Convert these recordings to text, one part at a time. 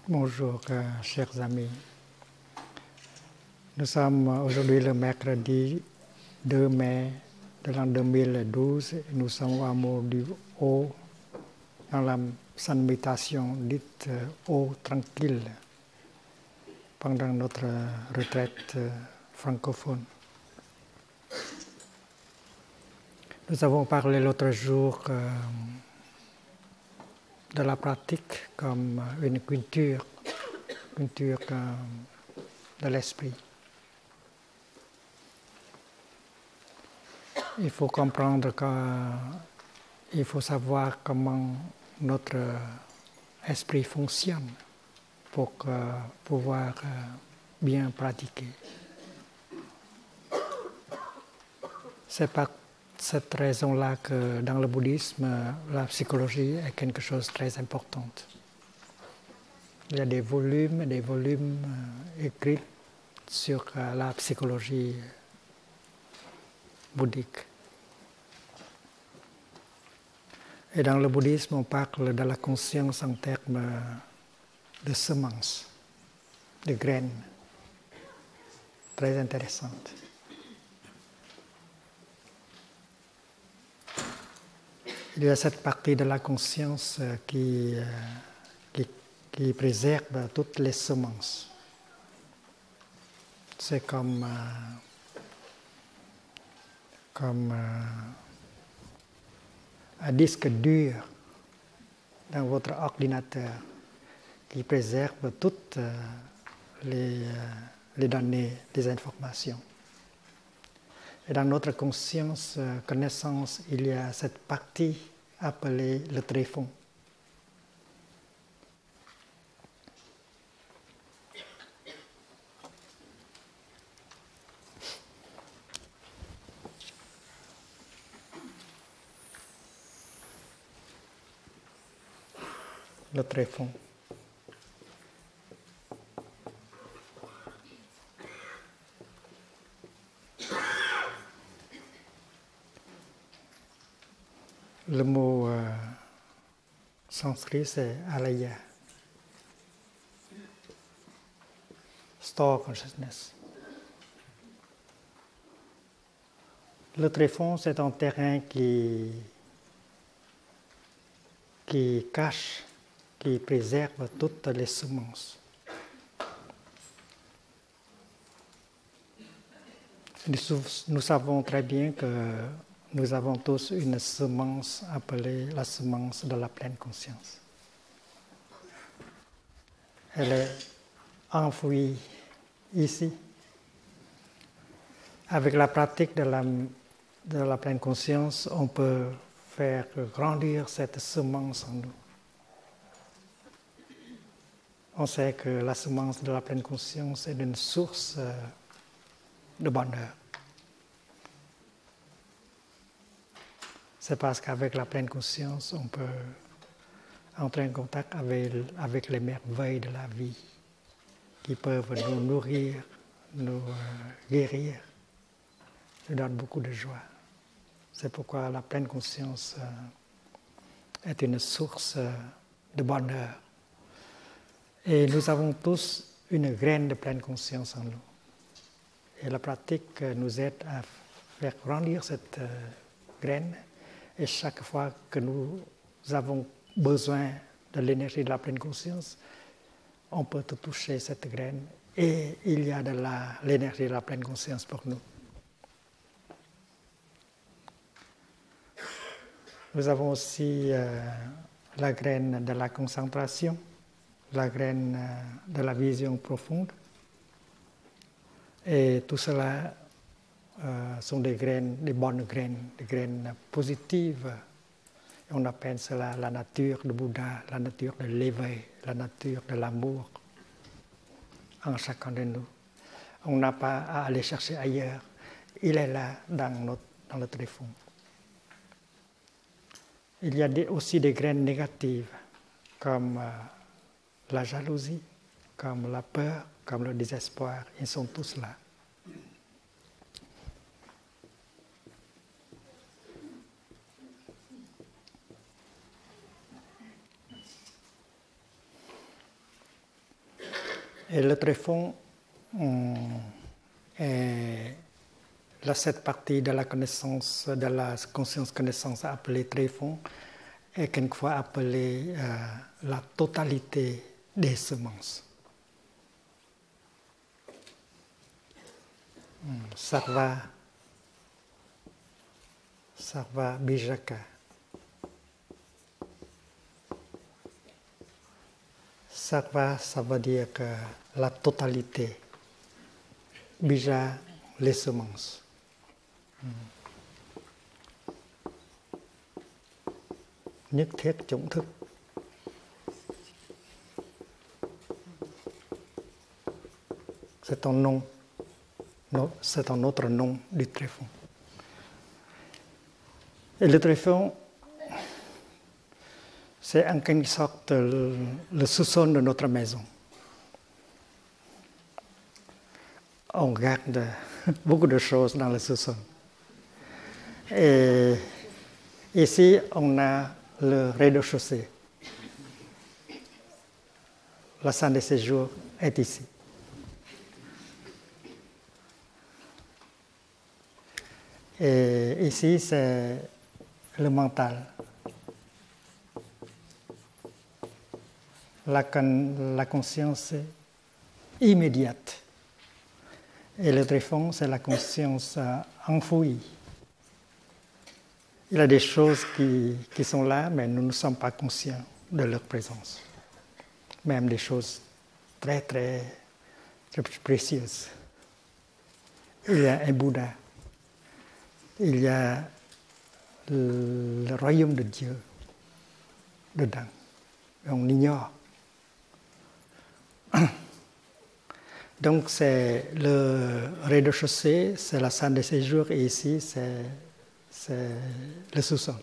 Bonjour, chers amis. Nous sommes aujourd'hui le mercredi 2 mai de l'an 2012. Nous sommes au hameau du Haut, dans la sainte méditation dite Haut tranquille, pendant notre retraite francophone. Nous avons parlé l'autre jour de la pratique comme une culture de l'esprit. Il faut comprendre qu'il faut savoir comment notre esprit fonctionne pour pouvoir bien pratiquer. C'est par cette raison-là que dans le bouddhisme, la psychologie est quelque chose de très important. Il y a des volumes écrits sur la psychologie bouddhique. Et dans le bouddhisme, on parle de la conscience en termes de semences, de graines, très intéressantes. Il y a cette partie de la conscience qui préserve toutes les semences. C'est comme un disque dur dans votre ordinateur qui préserve toutes les données, les informations. Et dans notre conscience, connaissance, il y a cette partie appelée le tréfonds. Le tréfonds. Le mot sanskrit, c'est alaya. Store consciousness. Le tréfonds, c'est un terrain qui cache, qui préserve toutes les semences. Nous savons très bien que nous avons tous une semence appelée la semence de la pleine conscience. Elle est enfouie ici. Avec la pratique de la pleine conscience, on peut faire grandir cette semence en nous. On sait que la semence de la pleine conscience est une source de bonheur. C'est parce qu'avec la pleine conscience, on peut entrer en contact avec les merveilles de la vie qui peuvent nous nourrir, nous guérir, nous donnent beaucoup de joie. C'est pourquoi la pleine conscience est une source de bonheur. Et nous avons tous une graine de pleine conscience en nous. Et la pratique nous aide à faire grandir cette graine. Et chaque fois que nous avons besoin de l'énergie de la pleine conscience, on peut toucher cette graine et il y a de l'énergie de la pleine conscience pour nous. Nous avons aussi la graine de la concentration, la graine de la vision profonde. Et tout cela sont des graines, des bonnes graines, des graines positives. Et on appelle cela la nature de Bouddha, la nature de l'éveil, la nature de l'amour en chacun de nous. On n'a pas à aller chercher ailleurs. Il est là dans le tréfonds. Il y a aussi des graines négatives, comme la jalousie, comme la peur, comme le désespoir. Ils sont tous là. Et le tréfonds est cette partie de la connaissance, de la conscience-connaissance appelée tréfonds, est quelquefois appelée la totalité des semences. Sarva Bijaka. Sarva, ça veut dire que la totalité. Bija, les semences. Nhất thiết chủng thức. C'est un nom, c'est un autre nom du tréfonds. Et le tréfonds, c'est en quelque sorte le sous-sol de notre maison. On garde beaucoup de choses dans le sous-sol. Et ici, on a le rez-de-chaussée. La salle de séjour est ici. Et ici, c'est le mental. La conscience immédiate. Et le tréfonds, c'est la conscience enfouie. Il y a des choses qui sont là, mais nous ne sommes pas conscients de leur présence. Même des choses très, très, très précieuses. Il y a un Bouddha. Il y a le royaume de Dieu dedans. On ignore. Donc c'est le rez-de-chaussée, c'est la salle de séjour, et ici c'est le sous-sol.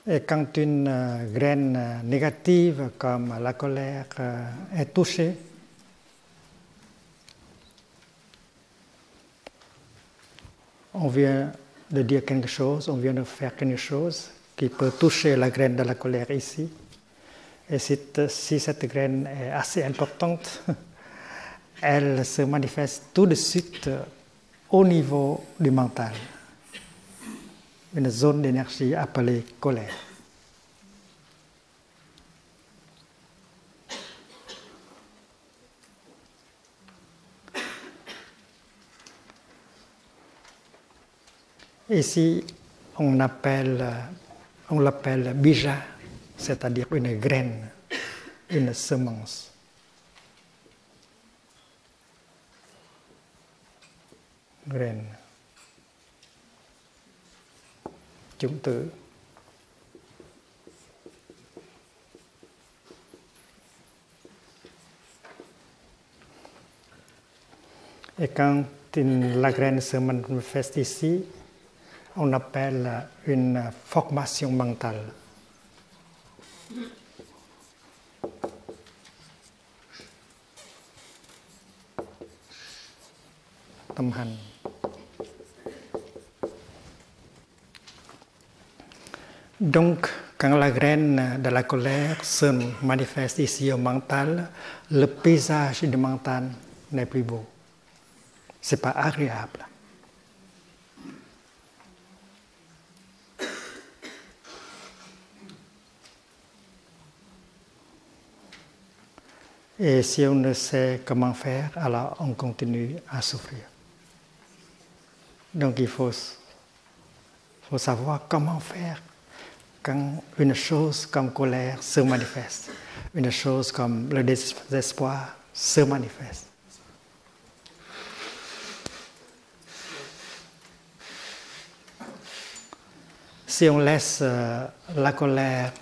Et quand une graine négative comme la colère est touchée, on vient de dire quelque chose, on vient de faire quelque chose qui peut toucher la graine de la colère ici. Et si cette graine est assez importante, elle se manifeste tout de suite au niveau du mental. Une zone d'énergie appelée colère. Ici, on l'appelle bija, c'est-à-dire une graine, une semence. Graine. Chủng tử. Et quand la graine se manifeste ici, on appelle une formation mentale. Tâm hành. Donc, quand la graine de la colère se manifeste ici au mental, le paysage du mental n'est plus beau. Ce n'est pas agréable. Et si on ne sait comment faire, alors on continue à souffrir. Donc il faut savoir comment faire quand une chose comme colère se manifeste, une chose comme le désespoir se manifeste. Si on laisse la colère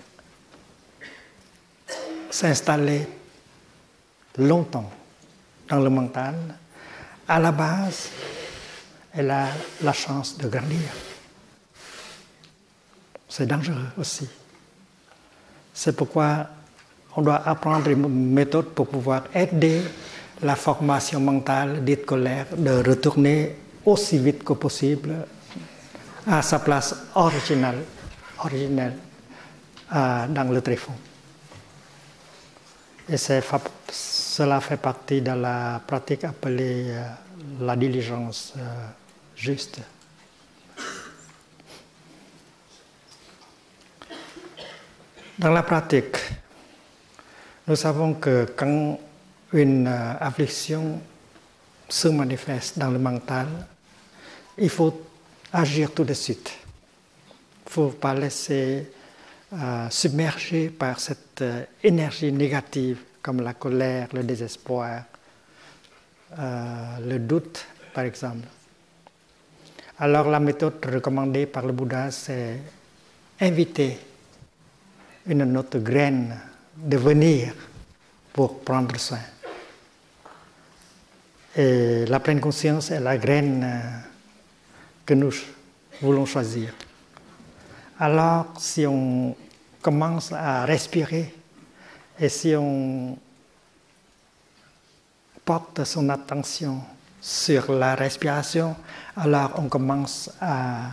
s'installer longtemps dans le mental, à la base, elle a la chance de grandir. C'est dangereux aussi. C'est pourquoi on doit apprendre une méthode pour pouvoir aider la formation mentale dite colère de retourner aussi vite que possible à sa place originelle dans le tréfonds. Et cela fait partie de la pratique appelée la diligence juste. Dans la pratique, nous savons que quand une affliction se manifeste dans le mental, il faut agir tout de suite. Il ne faut pas laisser submerger par cette énergie négative comme la colère, le désespoir, le doute, par exemple. Alors la méthode recommandée par le Bouddha, c'est inviter une autre graine de venir pour prendre soin. Et la pleine conscience est la graine que nous voulons choisir. Alors, si on commence à respirer et si on porte son attention sur la respiration, alors on commence à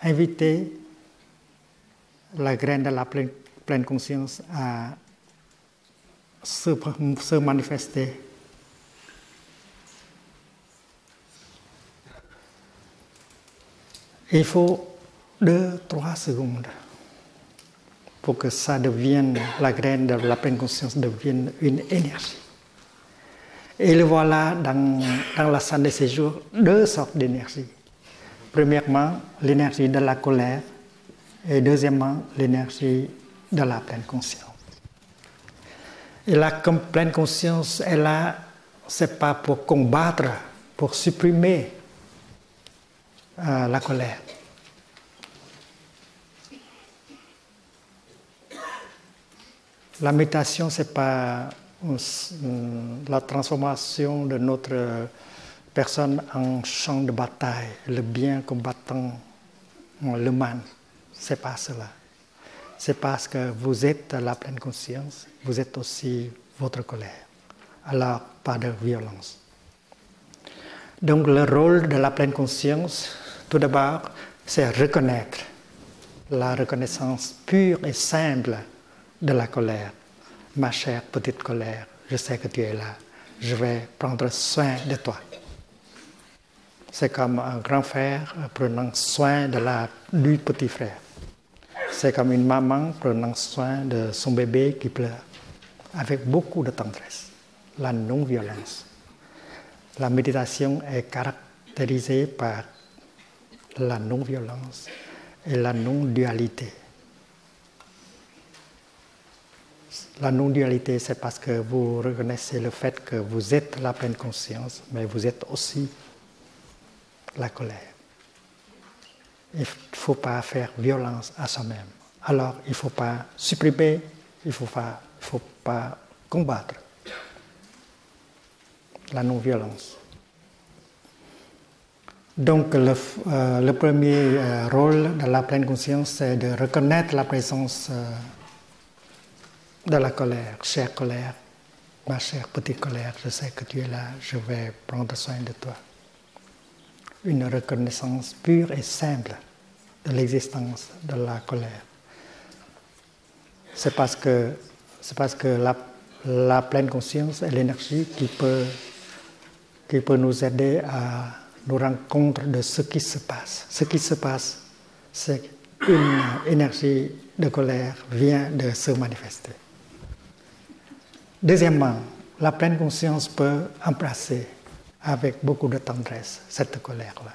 inviter la graine de la pleine conscience à se manifester. Il faut 2-3 secondes pour que ça devienne, la graine de la pleine conscience devienne une énergie. Et le voilà dans la salle de séjour, 2 sortes d'énergie. Premièrement, l'énergie de la colère et deuxièmement, l'énergie de la pleine conscience. Et la pleine conscience est là, c'est pas pour combattre, pour supprimer la colère. La méditation, ce n'est pas la transformation de notre personne en champ de bataille, le bien combattant le mal. Ce n'est pas cela. C'est parce que vous êtes la pleine conscience, vous êtes aussi votre colère. Alors, pas de violence. Donc, le rôle de la pleine conscience, tout d'abord, c'est reconnaître la reconnaissance pure et simple de la colère. Ma chère petite colère, je sais que tu es là. Je vais prendre soin de toi. C'est comme un grand frère prenant soin du petit frère. C'est comme une maman prenant soin de son bébé qui pleure, avec beaucoup de tendresse. La non-violence. La méditation est caractérisée par la non-violence et la non-dualité. La non-dualité, c'est parce que vous reconnaissez le fait que vous êtes la pleine conscience, mais vous êtes aussi la colère. Il ne faut pas faire violence à soi-même. Alors, il ne faut pas supprimer, il ne faut pas combattre la non-violence. Donc, le premier rôle de la pleine conscience, c'est de reconnaître la présence de la colère. Chère colère, ma chère petite colère, je sais que tu es là, je vais prendre soin de toi. Une reconnaissance pure et simple de l'existence de la colère. C'est parce que la pleine conscience est l'énergie qui peut nous aider à nous rendre compte de ce qui se passe. Ce qui se passe, c'est qu'une énergie de colère vient de se manifester. Deuxièmement, la pleine conscience peut embrasser avec beaucoup de tendresse, cette colère-là.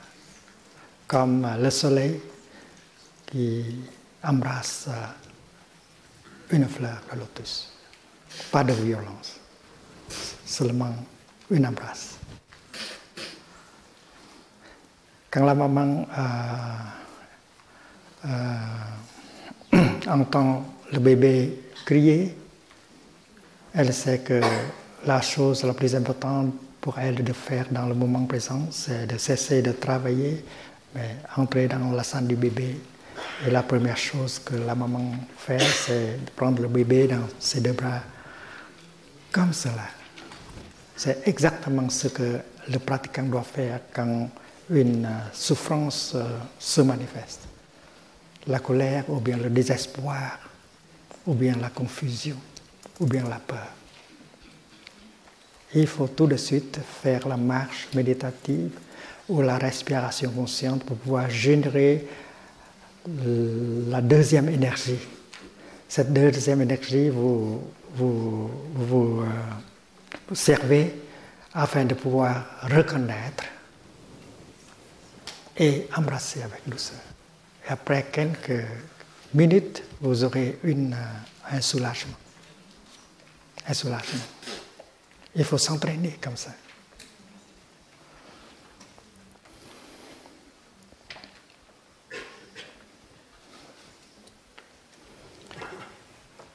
Comme le soleil qui embrasse une fleur de lotus. Pas de violence, seulement une embrasse. Quand la maman entend le bébé crier, elle sait que la chose la plus importante pour elle de faire dans le moment présent, c'est de cesser de travailler, mais entrer dans la salle du bébé. Et la première chose que la maman fait, c'est de prendre le bébé dans ses deux bras, comme cela. C'est exactement ce que le pratiquant doit faire quand une souffrance se manifeste. La colère, ou bien le désespoir, ou bien la confusion, ou bien la peur. Il faut tout de suite faire la marche méditative ou la respiration consciente pour pouvoir générer la deuxième énergie. Cette deuxième énergie, vous servez afin de pouvoir reconnaître et embrasser avec douceur. Et après quelques minutes, vous aurez un soulagement. Un soulagement. Il faut s'entraîner comme ça.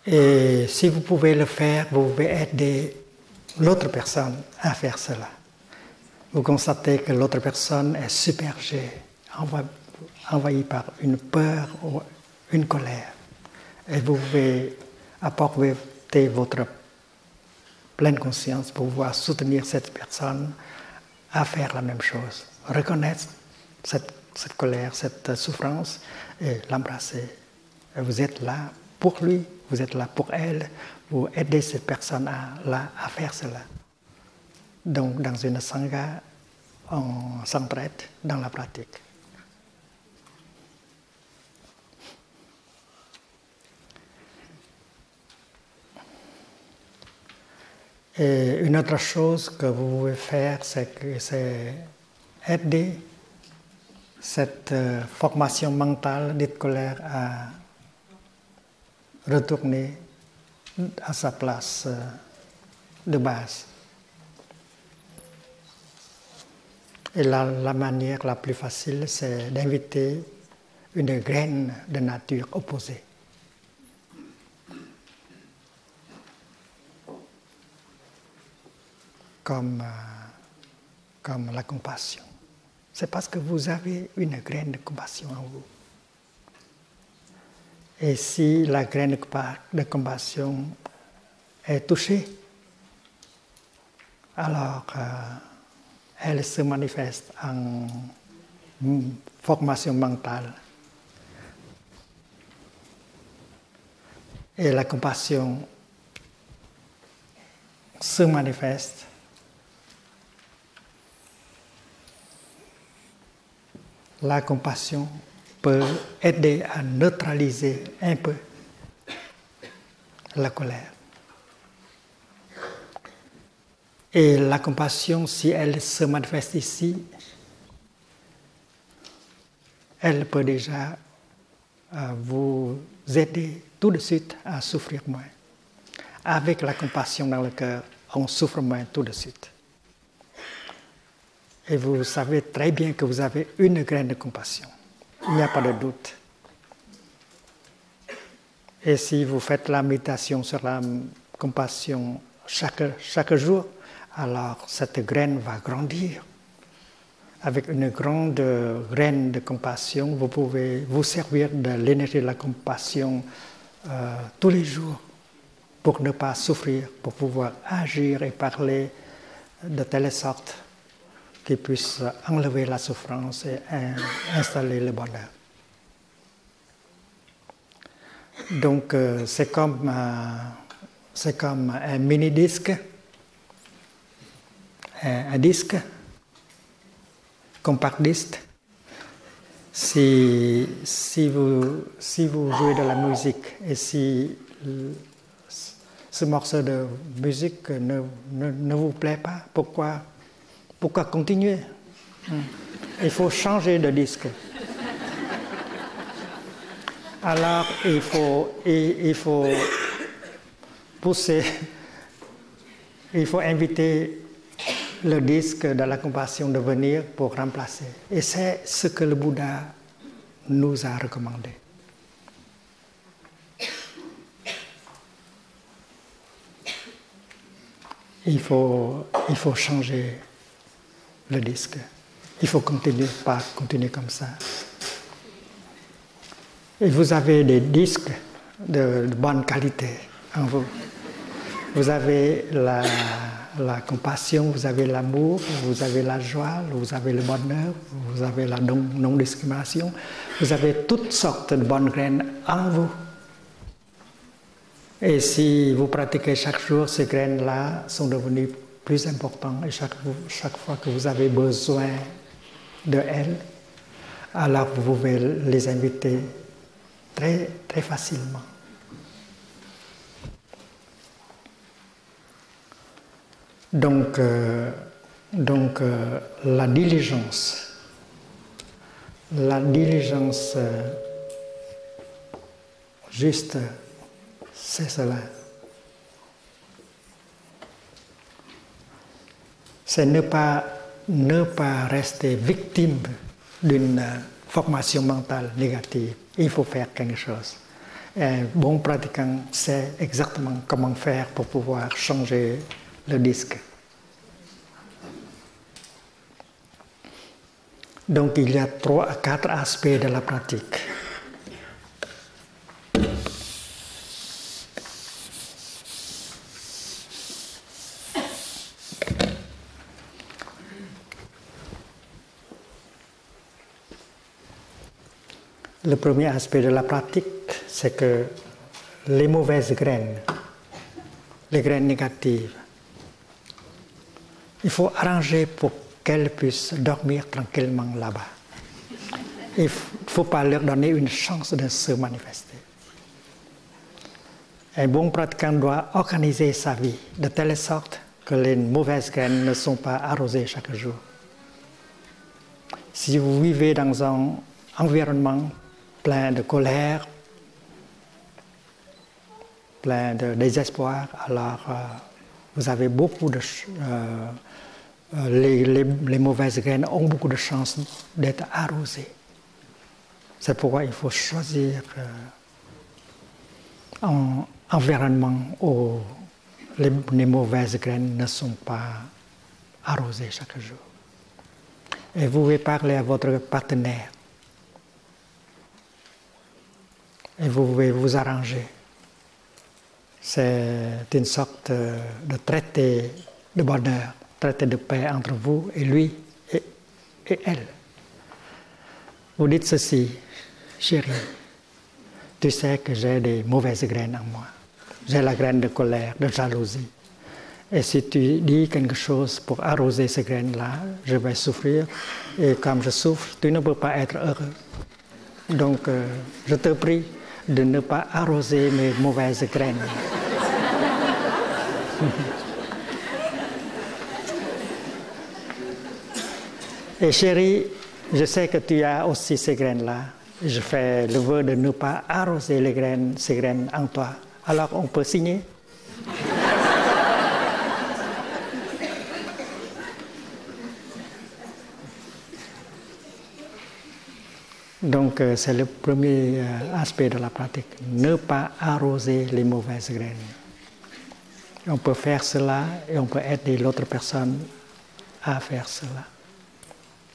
Et si vous pouvez le faire, vous pouvez aider l'autre personne à faire cela. Vous constatez que l'autre personne est submergée, envahie par une peur ou une colère. Et vous pouvez apporter votre pleine conscience pour pouvoir soutenir cette personne à faire la même chose. Reconnaître cette colère, cette souffrance et l'embrasser. Et vous êtes là pour lui, vous êtes là pour elle, vous aidez cette personne à faire cela. Donc, dans une sangha, on s'entraide dans la pratique. Et une autre chose que vous pouvez faire, c'est aider cette formation mentale dite colère à retourner à sa place de base. Et la manière la plus facile, c'est d'inviter une graine de nature opposée. Comme la compassion. C'est parce que vous avez une graine de compassion en vous. Et si la graine de compassion est touchée, alors elle se manifeste en formation mentale. Et la compassion se manifeste la compassion peut aider à neutraliser un peu la colère. Et la compassion, si elle se manifeste ici, elle peut déjà vous aider tout de suite à souffrir moins. Avec la compassion dans le cœur, on souffre moins tout de suite. Et vous savez très bien que vous avez une graine de compassion. Il n'y a pas de doute. Et si vous faites la méditation sur la compassion chaque jour, alors cette graine va grandir. Avec une grande graine de compassion, vous pouvez vous servir de l'énergie de la compassion tous les jours pour ne pas souffrir, pour pouvoir agir et parler de telle sorte qui puisse enlever la souffrance et installer le bonheur. Donc c'est comme un mini-disque, un disque compact disque. Si vous jouez de la musique et si ce morceau de musique ne vous plaît pas, pourquoi Pourquoi continuer? Il faut changer de disque. Alors, il faut pousser, il faut inviter le disque de la compassion de venir pour remplacer. Et c'est ce que le Bouddha nous a recommandé. Il faut changer le disque. Il faut pas continuer comme ça. Et vous avez des disques de bonne qualité en vous. Vous avez la compassion, vous avez l'amour, vous avez la joie, vous avez le bonheur, vous avez la non-discrimination. Vous avez toutes sortes de bonnes graines en vous. Et si vous pratiquez chaque jour, ces graines-là sont devenues plus importantes. Et chaque fois que vous avez besoin d'elles, alors vous pouvez les inviter très, très facilement. Donc la diligence juste, c'est cela. C'est ne pas rester victime d'une formation mentale négative. Il faut faire quelque chose. Un bon pratiquant sait exactement comment faire pour pouvoir changer le disque. Donc il y a 3 à 4 aspects de la pratique. Le premier aspect de la pratique, c'est que les mauvaises graines, les graines négatives, il faut arranger pour qu'elles puissent dormir tranquillement là-bas. Il ne faut pas leur donner une chance de se manifester. Un bon pratiquant doit organiser sa vie de telle sorte que les mauvaises graines ne sont pas arrosées chaque jour. Si vous vivez dans un environnement plein de colère, plein de désespoir, alors vous avez beaucoup de... les mauvaises graines ont beaucoup de chances d'être arrosées. C'est pourquoi il faut choisir un environnement où les mauvaises graines ne sont pas arrosées chaque jour. Et vous pouvez parler à votre partenaire. Et vous pouvez vous arranger. C'est une sorte de traité de bonheur, traité de paix entre vous et lui et elle. Vous dites ceci, chérie, tu sais que j'ai des mauvaises graines en moi. J'ai la graine de colère, de jalousie. Et si tu dis quelque chose pour arroser ces graines-là, je vais souffrir. Et comme je souffre, tu ne peux pas être heureux. Donc, je te prie de ne pas arroser mes mauvaises graines. Et chérie, je sais que tu as aussi ces graines-là. Je fais le vœu de ne pas arroser ces graines en toi. Alors on peut signer. Donc c'est le premier aspect de la pratique. Ne pas arroser les mauvaises graines. On peut faire cela et on peut aider l'autre personne à faire cela.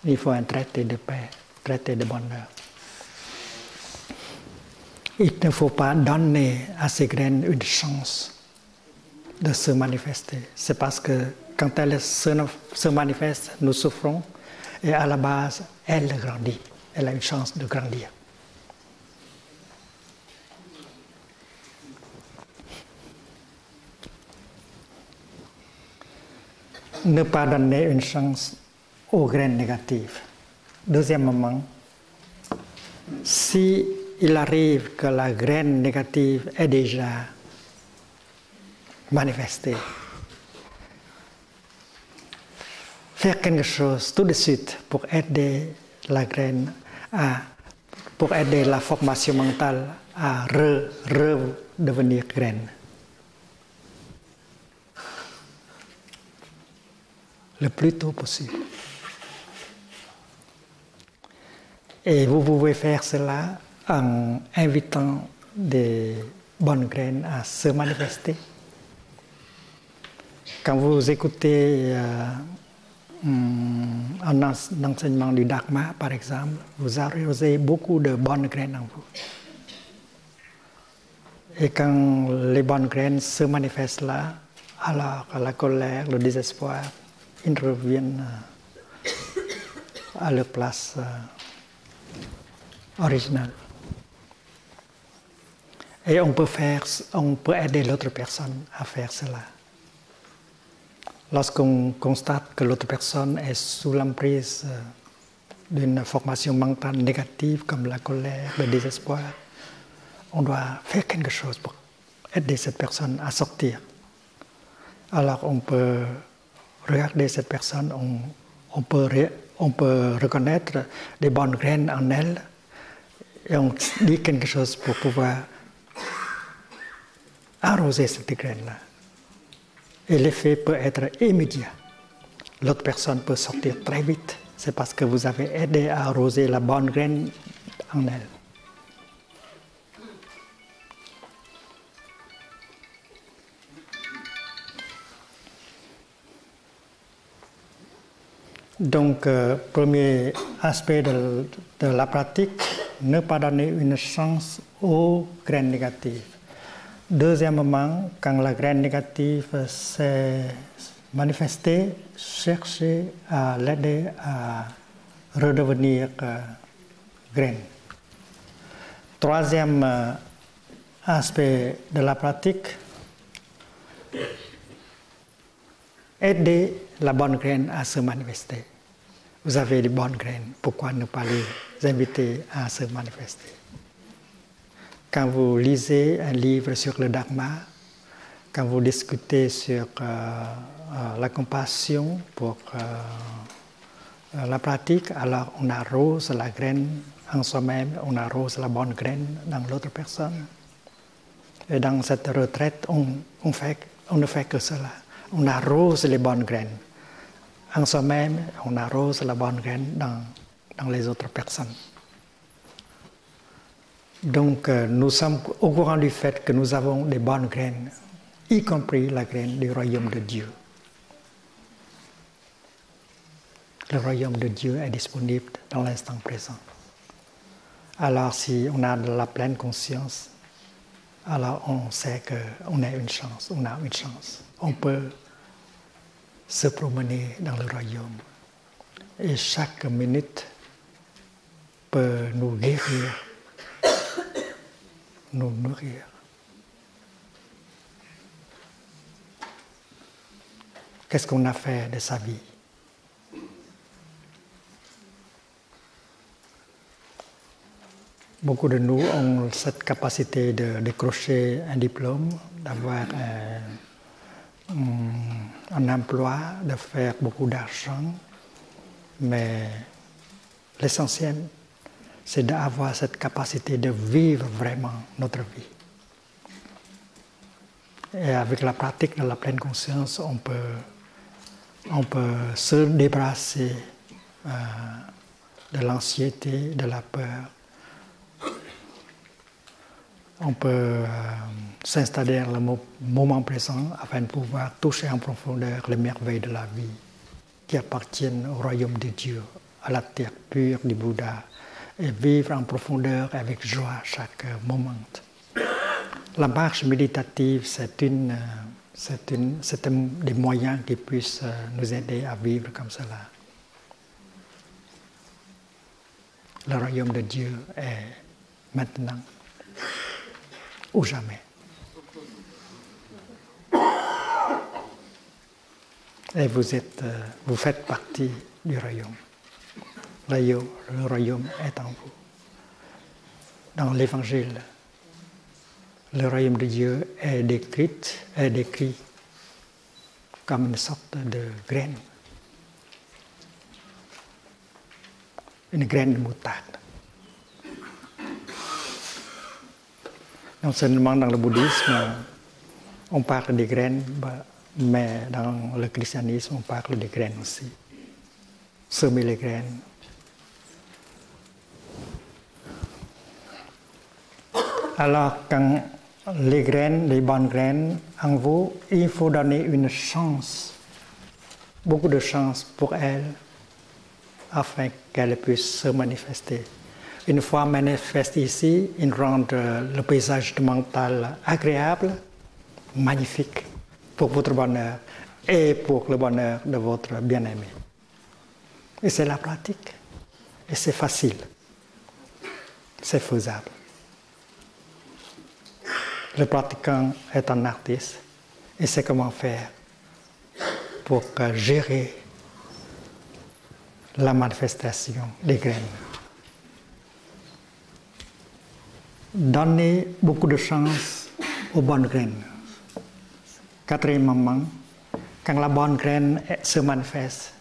Il faut un traité de paix, un traité de bonheur. Il ne faut pas donner à ces graines une chance de se manifester. C'est parce que quand elles se manifestent, nous souffrons et à la base, elle grandit. Elle a une chance de grandir. Ne pas donner une chance aux graines négatives. Deuxièmement, si il arrive que la graine négative est déjà manifestée, faire quelque chose tout de suite pour aider la graine pour aider la formation mentale à redevenir graine. Le plus tôt possible. Et vous pouvez faire cela en invitant des bonnes graines à se manifester. Quand vous écoutez un enseignement du Dharma, par exemple, vous arrosez beaucoup de bonnes graines en vous. Et quand les bonnes graines se manifestent là, alors la colère, le désespoir, ils reviennent à leur place originale. Et on peut aider l'autre personne à faire cela. Lorsqu'on constate que l'autre personne est sous l'emprise d'une formation mentale négative comme la colère, le désespoir, on doit faire quelque chose pour aider cette personne à sortir. Alors on peut regarder cette personne, on peut reconnaître des bonnes graines en elle et on dit quelque chose pour pouvoir arroser cette graine-là. Et l'effet peut être immédiat. L'autre personne peut sortir très vite. C'est parce que vous avez aidé à arroser la bonne graine en elle. Donc, premier aspect de la pratique, ne pas donner une chance aux graines négatives. Deuxièmement, quand la graine négative s'est manifestée, chercher à l'aider à redevenir graine. Troisième aspect de la pratique, aider la bonne graine à se manifester. Vous avez les bonnes graines, pourquoi ne pas les inviter à se manifester? Quand vous lisez un livre sur le Dharma, quand vous discutez sur la compassion pour la pratique, alors on arrose la graine en soi-même, on arrose la bonne graine dans l'autre personne. Et dans cette retraite, on ne fait que cela. On arrose les bonnes graines en soi-même, on arrose la bonne graine dans les autres personnes. Donc, nous sommes au courant du fait que nous avons des bonnes graines, y compris la graine du royaume de Dieu. Le royaume de Dieu est disponible dans l'instant présent. Alors, si on a de la pleine conscience, alors on sait qu'on a une chance, On peut se promener dans le royaume. Et chaque minute peut nous guérir, nous nourrir. Qu'est-ce qu'on a fait de sa vie? Beaucoup de nous ont cette capacité de décrocher un diplôme, d'avoir un emploi, de faire beaucoup d'argent, mais l'essentiel, c'est d'avoir cette capacité de vivre vraiment notre vie. Et avec la pratique de la pleine conscience, on peut se débarrasser de l'anxiété, de la peur. On peut s'installer dans le moment présent afin de pouvoir toucher en profondeur les merveilles de la vie qui appartiennent au royaume de Dieu, à la terre pure du Bouddha, et vivre en profondeur avec joie chaque moment. La marche méditative, c'est un des moyens qui puissent nous aider à vivre comme cela. Le royaume de Dieu est maintenant ou jamais. Et vous faites partie du royaume. Le royaume est en vous. Dans l'Évangile, le royaume de Dieu est décrit comme une sorte de graine une graine de moutarde. Non seulement dans le bouddhisme, on parle des graines, mais dans le christianisme, on parle des graines aussi. Semer les graines. Alors, quand les graines, les bonnes graines en vous, il faut donner une chance, beaucoup de chance pour elles, afin qu'elles puissent se manifester. Une fois manifestées ici, ils rendent le paysage mental agréable, magnifique pour votre bonheur et pour le bonheur de votre bien-aimé. Et c'est la pratique. Et c'est facile. C'est faisable. Le pratiquant est un artiste et sait comment faire pour gérer la manifestation des graines. Donnez beaucoup de chance aux bonnes graines. Quatrièmement, quand la bonne graine se manifeste,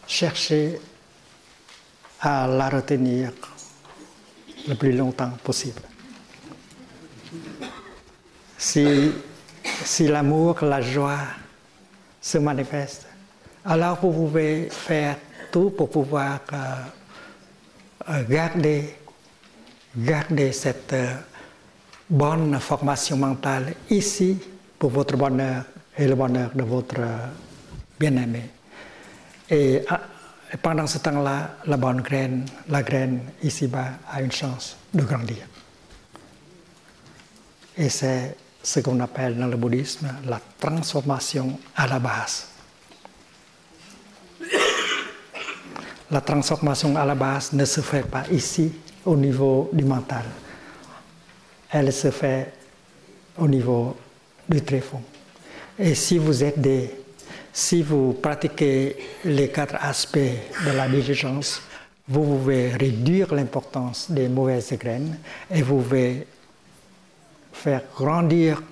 cherchez à la retenir le plus longtemps possible. Si l'amour, la joie se manifeste, alors vous pouvez faire tout pour pouvoir garder cette bonne formation mentale ici pour votre bonheur et le bonheur de votre bien-aimé. Et pendant ce temps-là, la bonne graine, la graine ici-bas a une chance de grandir. Et c'est ce qu'on appelle dans le bouddhisme la transformation à la base. La transformation à la base ne se fait pas ici, au niveau du mental. Elle se fait au niveau du tréfonds. Et si vous pratiquez les 4 aspects de la diligence, vous pouvez réduire l'importance des mauvaises graines et vous pouvez faire grandir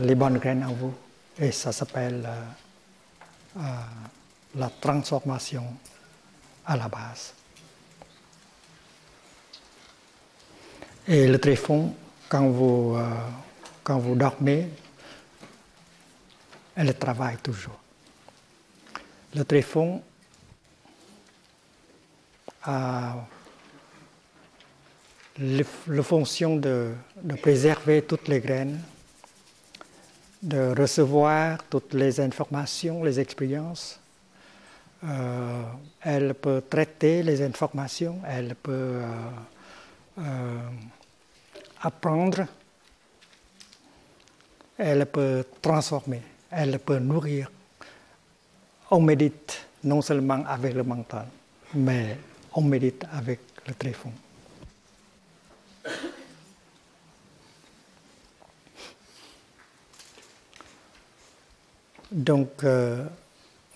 les bonnes graines en vous. Et ça s'appelle la transformation à la base. Et le tréfonds, quand vous dormez, elle travaille toujours. Le tréfonds a la fonction de préserver toutes les graines, de recevoir toutes les informations, les expériences. Elle peut traiter les informations, elle peut apprendre, elle peut transformer, elle peut nourrir. On médite non seulement avec le mental, mais on médite avec le tréfonds. Donc,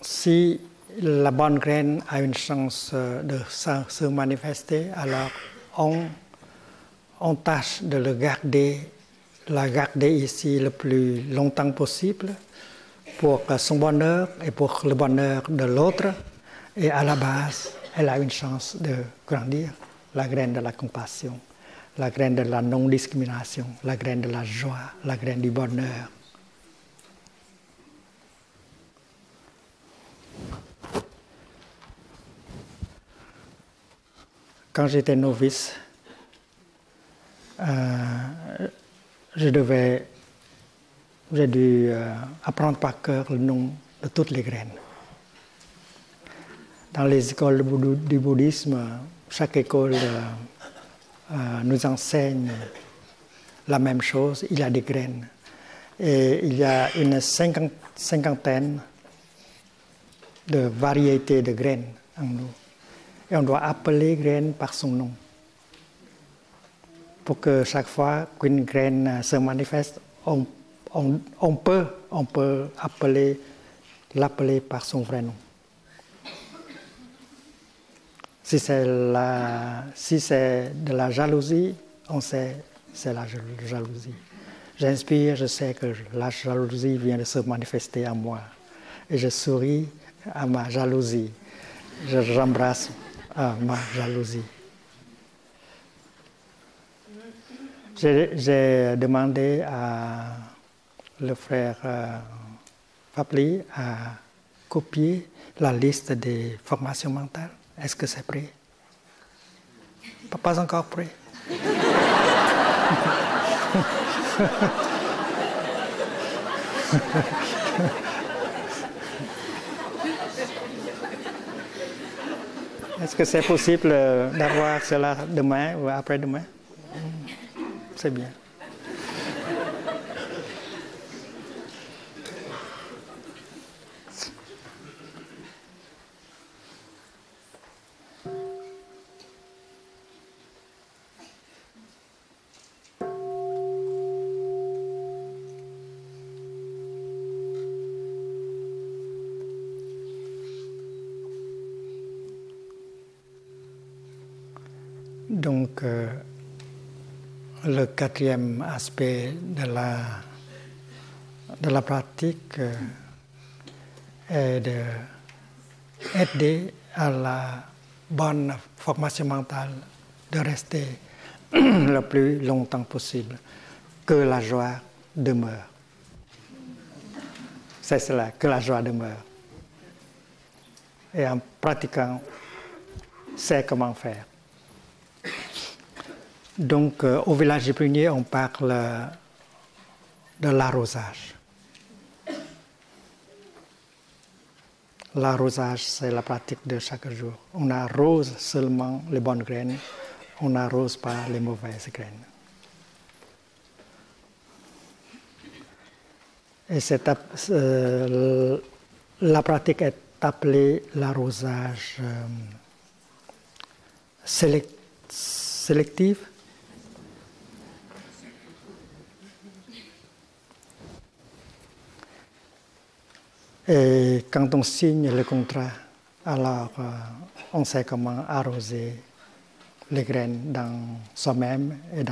si la bonne graine a une chance de se manifester, alors on tâche de la garder ici le plus longtemps possible pour son bonheur et pour le bonheur de l'autre. Et à la base, elle a une chance de grandir, la graine de la compassion, la graine de la non-discrimination, la graine de la joie, la graine du bonheur. Quand j'étais novice, j'ai dû apprendre par cœur le nom de toutes les graines. Dans les écoles du bouddhisme, chaque école nous enseigne la même chose, il y a des graines. Et il y a une cinquantaine de variétés de graines en nous. Et on doit appeler graine par son nom. Pour que chaque fois qu'une graine se manifeste, on peut l'appeler par son vrai nom. Si c'est de la jalousie, on sait que c'est la jalousie. J'inspire, je sais que la jalousie vient de se manifester en moi. Et je souris à ma jalousie. J'embrasse ma jalousie. J'ai demandé à le frère Fabli à copier la liste des formations mentales. Est-ce que c'est prêt? Pas encore prêt. Est-ce que c'est possible d'avoir cela demain ou après-demain? C'est bien. Donc, le quatrième aspect de la pratique est d'aider à la bonne formation mentale de rester le plus longtemps possible, que la joie demeure. C'est cela, que la joie demeure. Et en pratiquant, c'est comment faire. Donc, au village du Prunier, on parle de l'arrosage. L'arrosage, c'est la pratique de chaque jour. On arrose seulement les bonnes graines, on n'arrose pas les mauvaises graines. Et la pratique est appelée l'arrosage sélectif. Et quand on signe le contrat, alors on sait comment arroser les graines dans soi-même et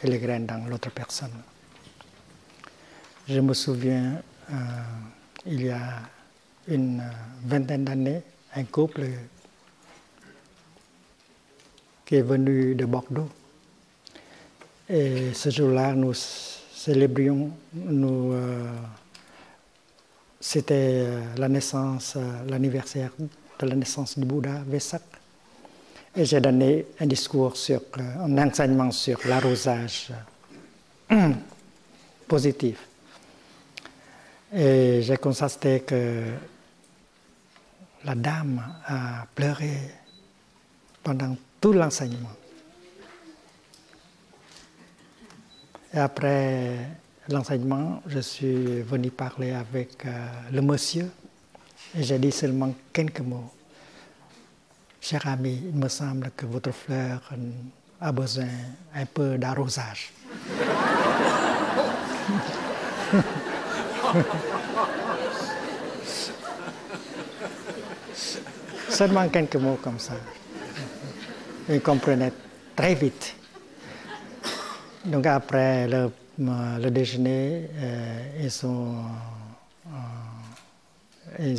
les graines dans l'autre personne. Je me souviens, il y a une vingtaine d'années, un couple qui est venu de Bordeaux. Et ce jour-là, nous célébrions, c'était l'anniversaire de la naissance du Bouddha, Vesak. Et j'ai donné un discours un enseignement sur l'arrosage positif. Et j'ai constaté que la dame a pleuré pendant tout l'enseignement. Et après l'enseignement, je suis venu parler avec le monsieur et j'ai dit seulement quelques mots. Cher ami, il me semble que votre fleur a besoin un peu d'arrosage. Seulement quelques mots comme ça. Il comprenait très vite. Donc après le déjeuner, ils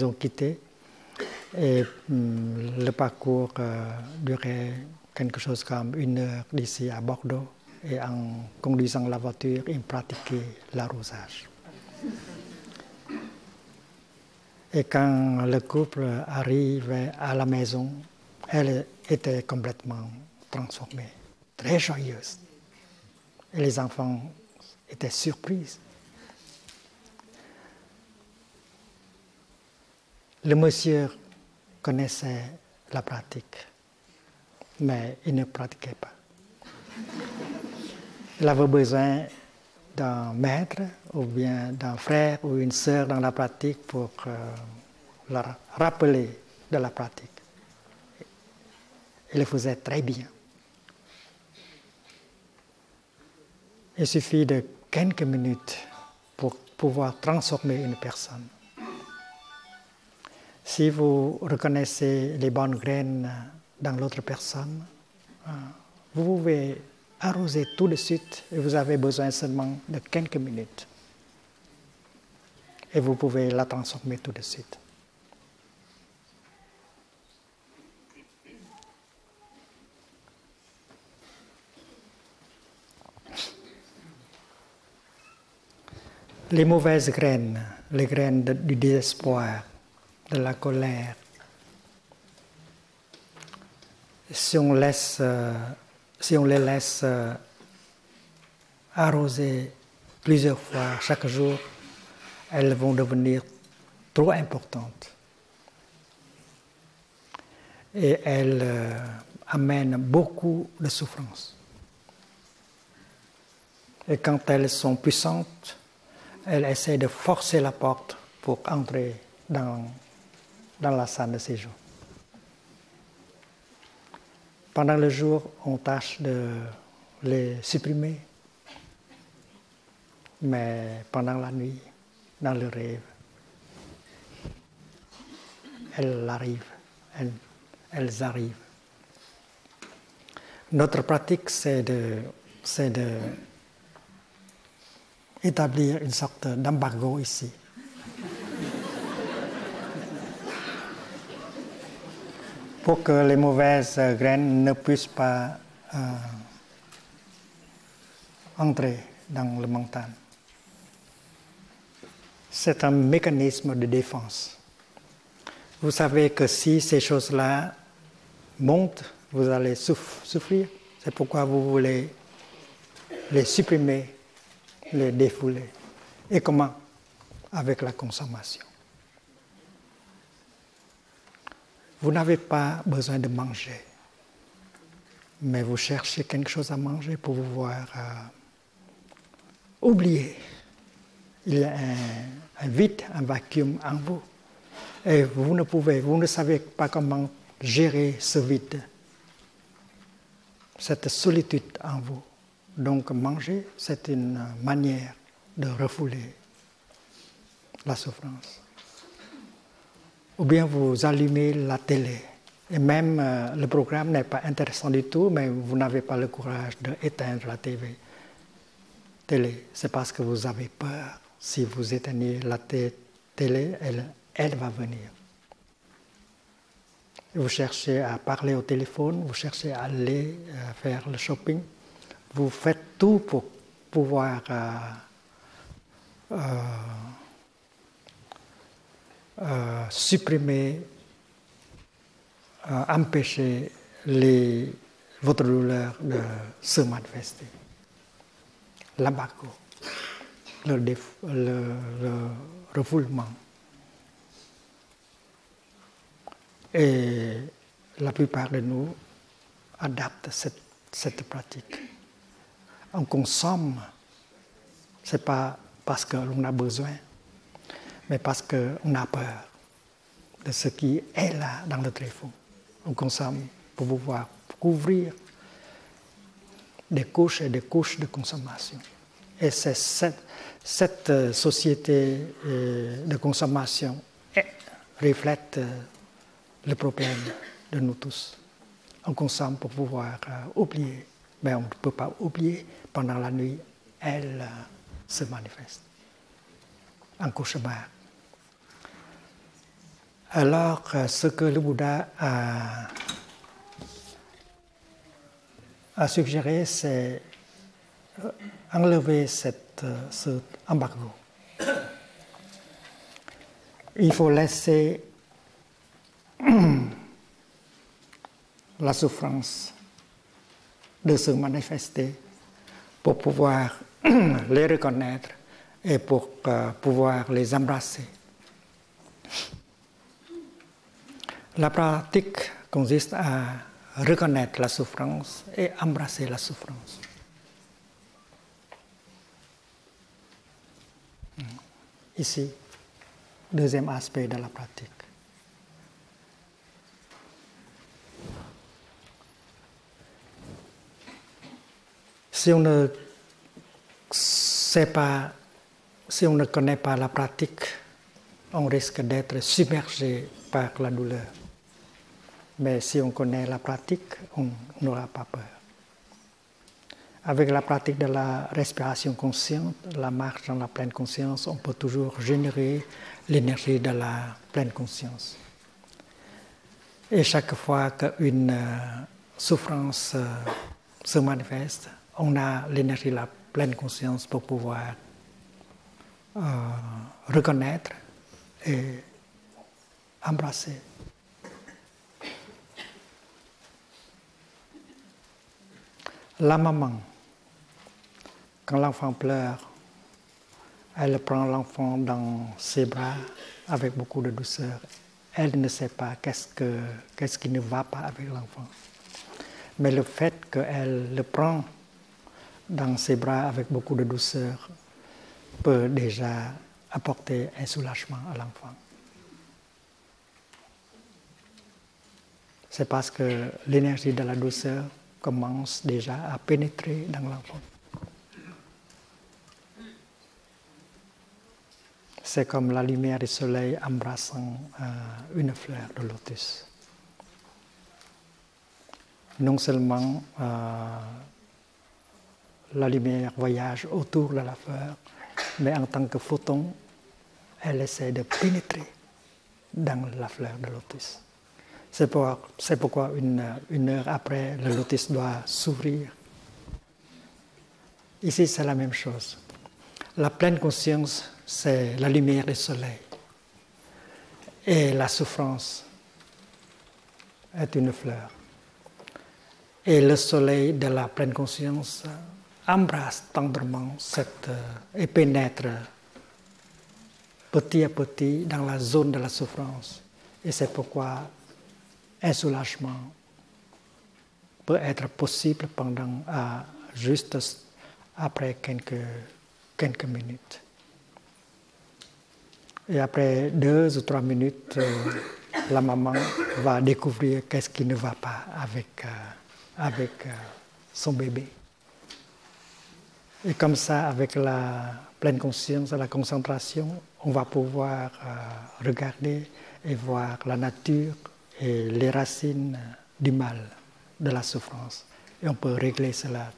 ont quitté et le parcours durait quelque chose comme 1 heure d'ici à Bordeaux et en conduisant la voiture, ils pratiquaient l'arrosage. Et quand le couple arrivait à la maison, elle était complètement transformée, très joyeuse. Et les enfants étaient surpris. Le monsieur connaissait la pratique, mais il ne pratiquait pas. Il avait besoin d'un maître ou bien d'un frère ou une sœur dans la pratique pour la rappeler de la pratique. Il le faisait très bien. Il suffit de quelques minutes pour pouvoir transformer une personne. Si vous reconnaissez les bonnes graines dans l'autre personne, vous pouvez arroser tout de suite et vous avez besoin seulement de quelques minutes. Et vous pouvez la transformer tout de suite. les mauvaises graines, les graines du désespoir, de la colère, si on les laisse arroser plusieurs fois chaque jour, elles vont devenir trop importantes. Et elles amènent beaucoup de souffrance. Et quand elles sont puissantes, elles essaient de forcer la porte pour entrer dans la salle de séjour. Pendant le jour, on tâche de les supprimer, mais pendant la nuit, dans le rêve, elles arrivent. Notre pratique, c'est de établir une sorte d'embargo ici. Pour que les mauvaises graines ne puissent pas entrer dans le mental. C'est un mécanisme de défense. Vous savez que si ces choses-là montent, vous allez souffrir. C'est pourquoi vous voulez les supprimer, les défouler. Et comment? Avec la consommation. Vous n'avez pas besoin de manger, mais vous cherchez quelque chose à manger pour pouvoir oublier. Il y a un vide, un vacuum en vous. Et vous ne savez pas comment gérer ce vide, cette solitude en vous. Donc manger, c'est une manière de refouler la souffrance. Ou bien vous allumez la télé. Et même le programme n'est pas intéressant du tout, mais vous n'avez pas le courage d'éteindre la télé. C'est parce que vous avez peur. Si vous éteignez la télé, elle va venir. Vous cherchez à parler au téléphone, vous cherchez à aller faire le shopping. Vous faites tout pour pouvoir supprimer, empêcher votre douleur de se manifester. L'embargo, le refoulement. Et la plupart de nous adaptent cette pratique. On consomme, ce n'est pas parce que l'on a besoin, mais parce qu'on a peur de ce qui est là dans le tréfonds. On consomme pour pouvoir couvrir des couches et des couches de consommation. Et c'est cette société de consommation reflète le problème de nous tous. On consomme pour pouvoir oublier, mais on ne peut pas oublier. Pendant la nuit, elle se manifeste en cauchemar. Alors, ce que le Bouddha a suggéré, c'est enlever cet embargo. Il faut laisser la souffrance de se manifester pour pouvoir les reconnaître et pour pouvoir les embrasser. La pratique consiste à reconnaître la souffrance et embrasser la souffrance. Ici, deuxième aspect de la pratique. Si on ne sait pas, si on ne connaît pas la pratique, on risque d'être submergé par la douleur. Mais si on connaît la pratique, on n'aura pas peur. Avec la pratique de la respiration consciente, la marche dans la pleine conscience, on peut toujours générer l'énergie de la pleine conscience. Et chaque fois qu'une souffrance se manifeste, on a l'énergie de la pleine conscience pour pouvoir reconnaître et embrasser. La maman, quand l'enfant pleure, elle prend l'enfant dans ses bras avec beaucoup de douceur. Elle ne sait pas qu'est-ce qui ne va pas avec l'enfant. Mais le fait qu'elle le prend dans ses bras avec beaucoup de douceur peut déjà apporter un soulagement à l'enfant. C'est parce que l'énergie de la douceur commence déjà à pénétrer dans l'enfant. C'est comme la lumière du soleil embrassant une fleur de lotus. Non seulement la lumière voyage autour de la fleur, mais en tant que photon, elle essaie de pénétrer dans la fleur de lotus. C'est pourquoi une heure après, le lotus doit s'ouvrir. Ici, c'est la même chose. La pleine conscience, c'est la lumière du soleil. Et la souffrance est une fleur. Et le soleil de la pleine conscience embrasse tendrement et pénètre petit à petit dans la zone de la souffrance. Et c'est pourquoi un soulagement peut être possible juste après quelques minutes. Et après 2 ou 3 minutes, la maman va découvrir qu'est-ce qui ne va pas avec son bébé. Et comme ça, avec la pleine conscience, la concentration, on va pouvoir regarder et voir la nature et les racines du mal, de la souffrance. Et on peut régler cela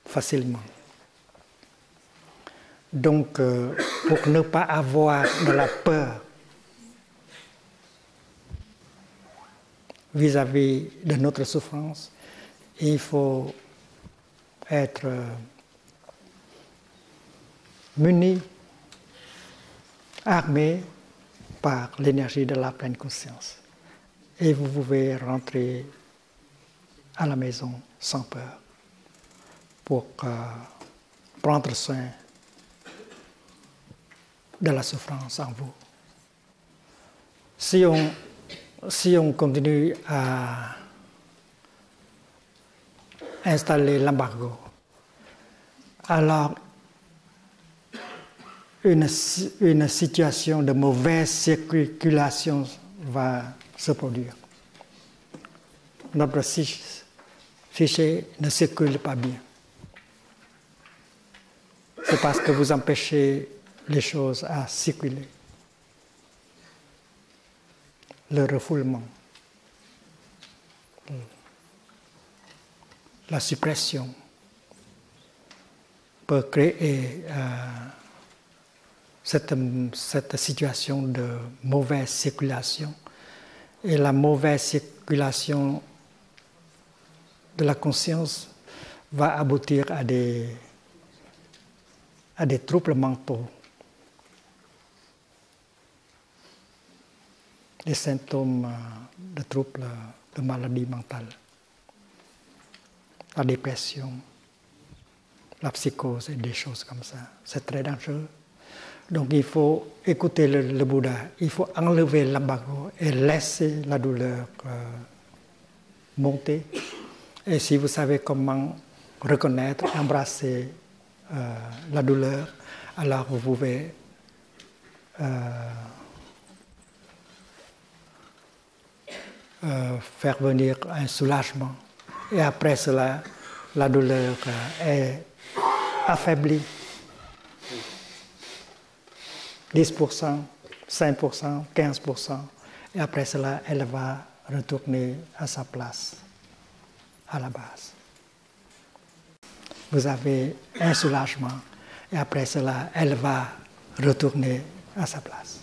facilement. Donc, pour ne pas avoir de la peur vis-à-vis de notre souffrance, il faut être muni, armé par l'énergie de la pleine conscience. Et vous pouvez rentrer à la maison sans peur pour prendre soin de la souffrance en vous. Si on continue à installer l'embargo, alors une situation de mauvaise circulation va se produire. Notre fichier ne circule pas bien. C'est parce que vous empêchez les choses à circuler. Le refoulement, la suppression peut créer cette situation de mauvaise circulation. Et la mauvaise circulation de la conscience va aboutir à des troubles mentaux, des symptômes de troubles de maladie mentale, la dépression, la psychose et des choses comme ça. C'est très dangereux. Donc il faut écouter le Bouddha, il faut enlever l'embargo et laisser la douleur monter. Et si vous savez comment reconnaître, embrasser la douleur, alors vous pouvez faire venir un soulagement. Et après cela, la douleur est affaiblie. 10%, 5%, 15%. Et après cela, elle va retourner à sa place, à la base. Vous avez un soulagement. Et après cela, elle va retourner à sa place.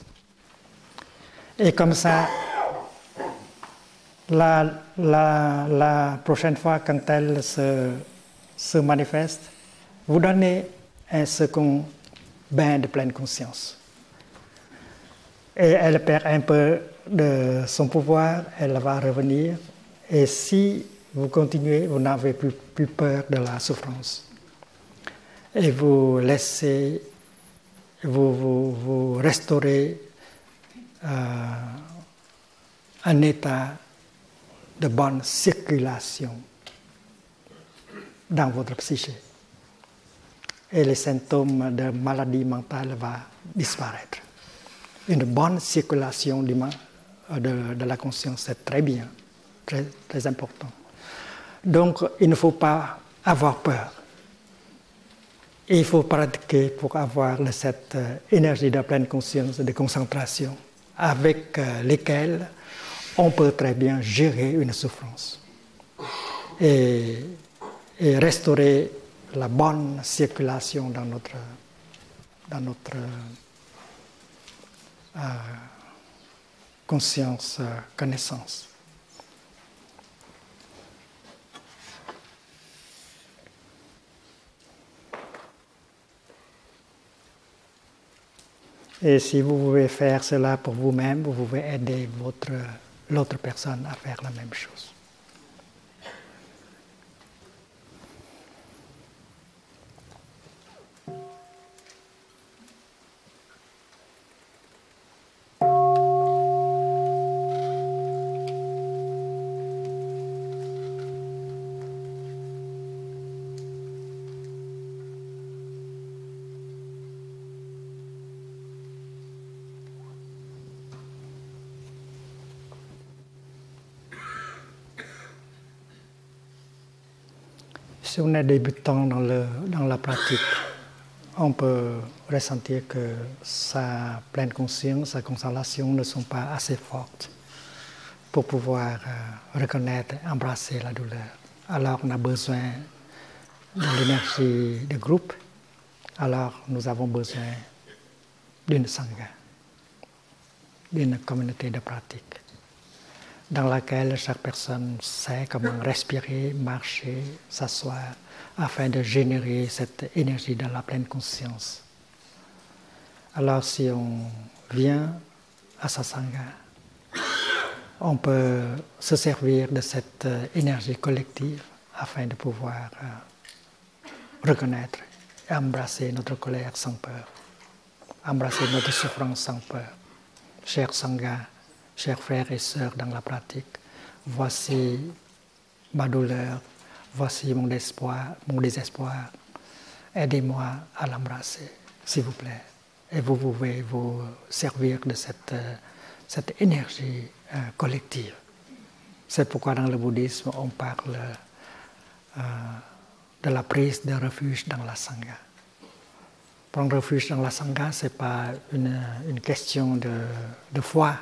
Et comme ça, la prochaine fois, quand elle se manifeste, vous donnez un second bain de pleine conscience. Et elle perd un peu de son pouvoir, elle va revenir. Et si vous continuez, vous n'avez plus peur de la souffrance. Et vous laissez, vous restaurez un état de bonne circulation dans votre psyché. Et les symptômes de maladie mentale vont disparaître. Une bonne circulation de la conscience, c'est très bien, très, très important. Donc, il ne faut pas avoir peur. Et il faut pratiquer pour avoir cette énergie de pleine conscience, de concentration, avec lesquelles on peut très bien gérer une souffrance et restaurer la bonne circulation dans notre conscience, connaissance. Et si vous pouvez faire cela pour vous-même, vous pouvez aider l'autre personne à faire la même chose. Si on est débutant dans la pratique, on peut ressentir que sa pleine conscience, sa concentration ne sont pas assez fortes pour pouvoir reconnaître, embrasser la douleur. Alors on a besoin de l'énergie de groupe, alors nous avons besoin d'une sangha, d'une communauté de pratique, dans laquelle chaque personne sait comment respirer, marcher, s'asseoir, afin de générer cette énergie dans la pleine conscience. Alors si on vient à sa sangha, on peut se servir de cette énergie collective afin de pouvoir reconnaître et embrasser notre colère sans peur, embrasser notre souffrance sans peur. Chers sangha, chers frères et sœurs dans la pratique, voici ma douleur, voici mon désespoir. Aidez-moi à l'embrasser, s'il vous plaît. Et vous pouvez vous servir de cette énergie collective. C'est pourquoi dans le bouddhisme, on parle de la prise de refuge dans la sangha. Prendre refuge dans la sangha, ce n'est pas une question de foi,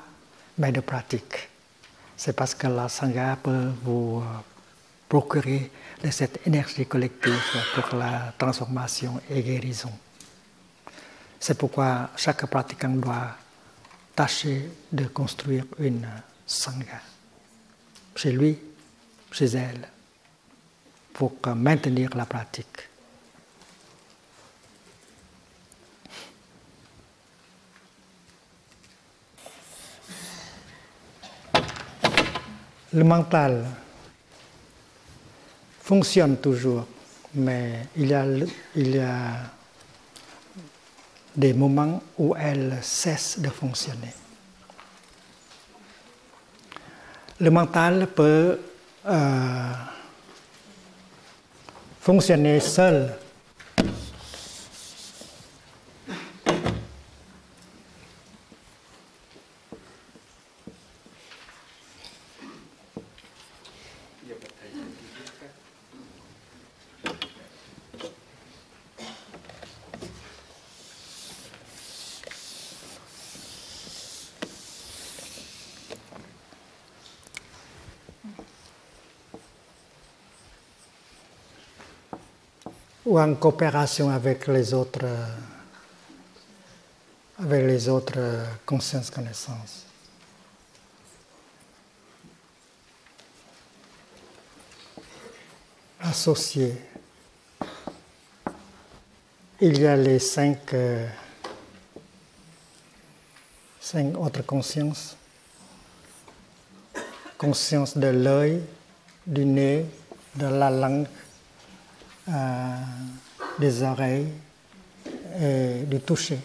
mais de pratique. C'est parce que la sangha peut vous procurer de cette énergie collective pour la transformation et guérison. C'est pourquoi chaque pratiquant doit tâcher de construire une sangha chez lui, chez elle, pour maintenir la pratique. Le mental fonctionne toujours, mais il y a des moments où elle cesse de fonctionner. Le mental peut fonctionner seul. Ou en coopération avec les autres consciences connaissances. Associés. il y a les cinq autres consciences. Conscience de l'œil, du nez, de la langue, des oreilles et du toucher.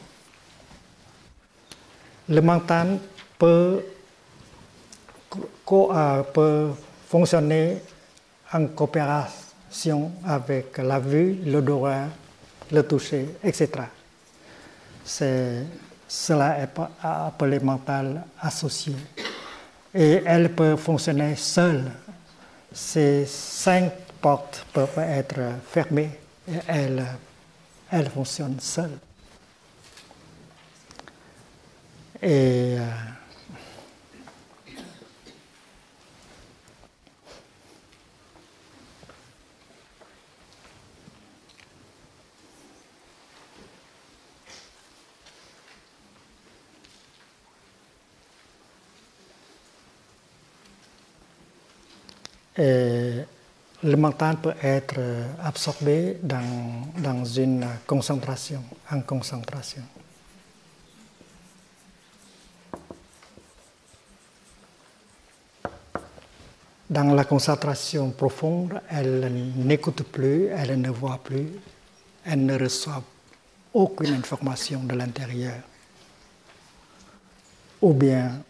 Le mental peut fonctionner en coopération avec la vue, l'odorat, le toucher, etc. Cela est appelé mental associé. Et elle peut fonctionner seule. Ces 5 portes peuvent être fermées et elle fonctionne seule. Et le mental peut être absorbé dans une concentration, en concentration. Dans la concentration profonde, elle n'écoute plus, elle ne voit plus, elle ne reçoit aucune information de l'intérieur ou bien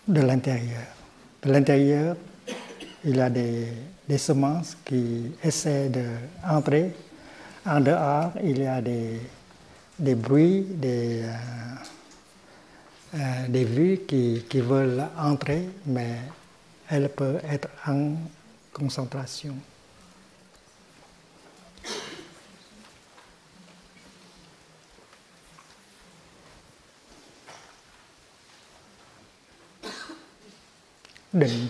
de l'intérieur. De l'intérieur, il y a des semences qui essaient d'entrer. En dehors, il y a des bruits, des vues qui veulent entrer, mais elle peut être en concentration. Định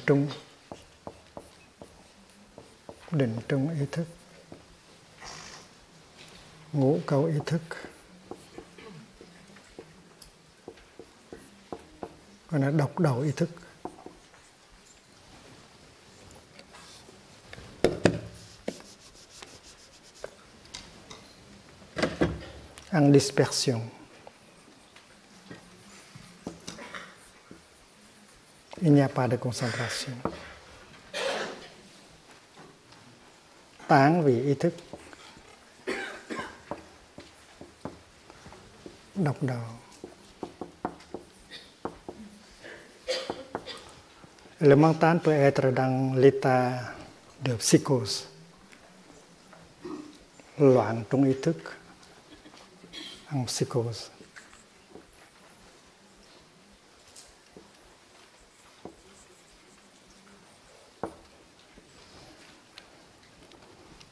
trung ý thức, ngũ cầu ý thức, gọi là độc đầu ý thức. En dispersion. Il n'y a pas de concentration. Tán vì ý thức. Độc đầu. Le mental peut être dans l'état de psychose. Loạn trong ý thức. En psychose.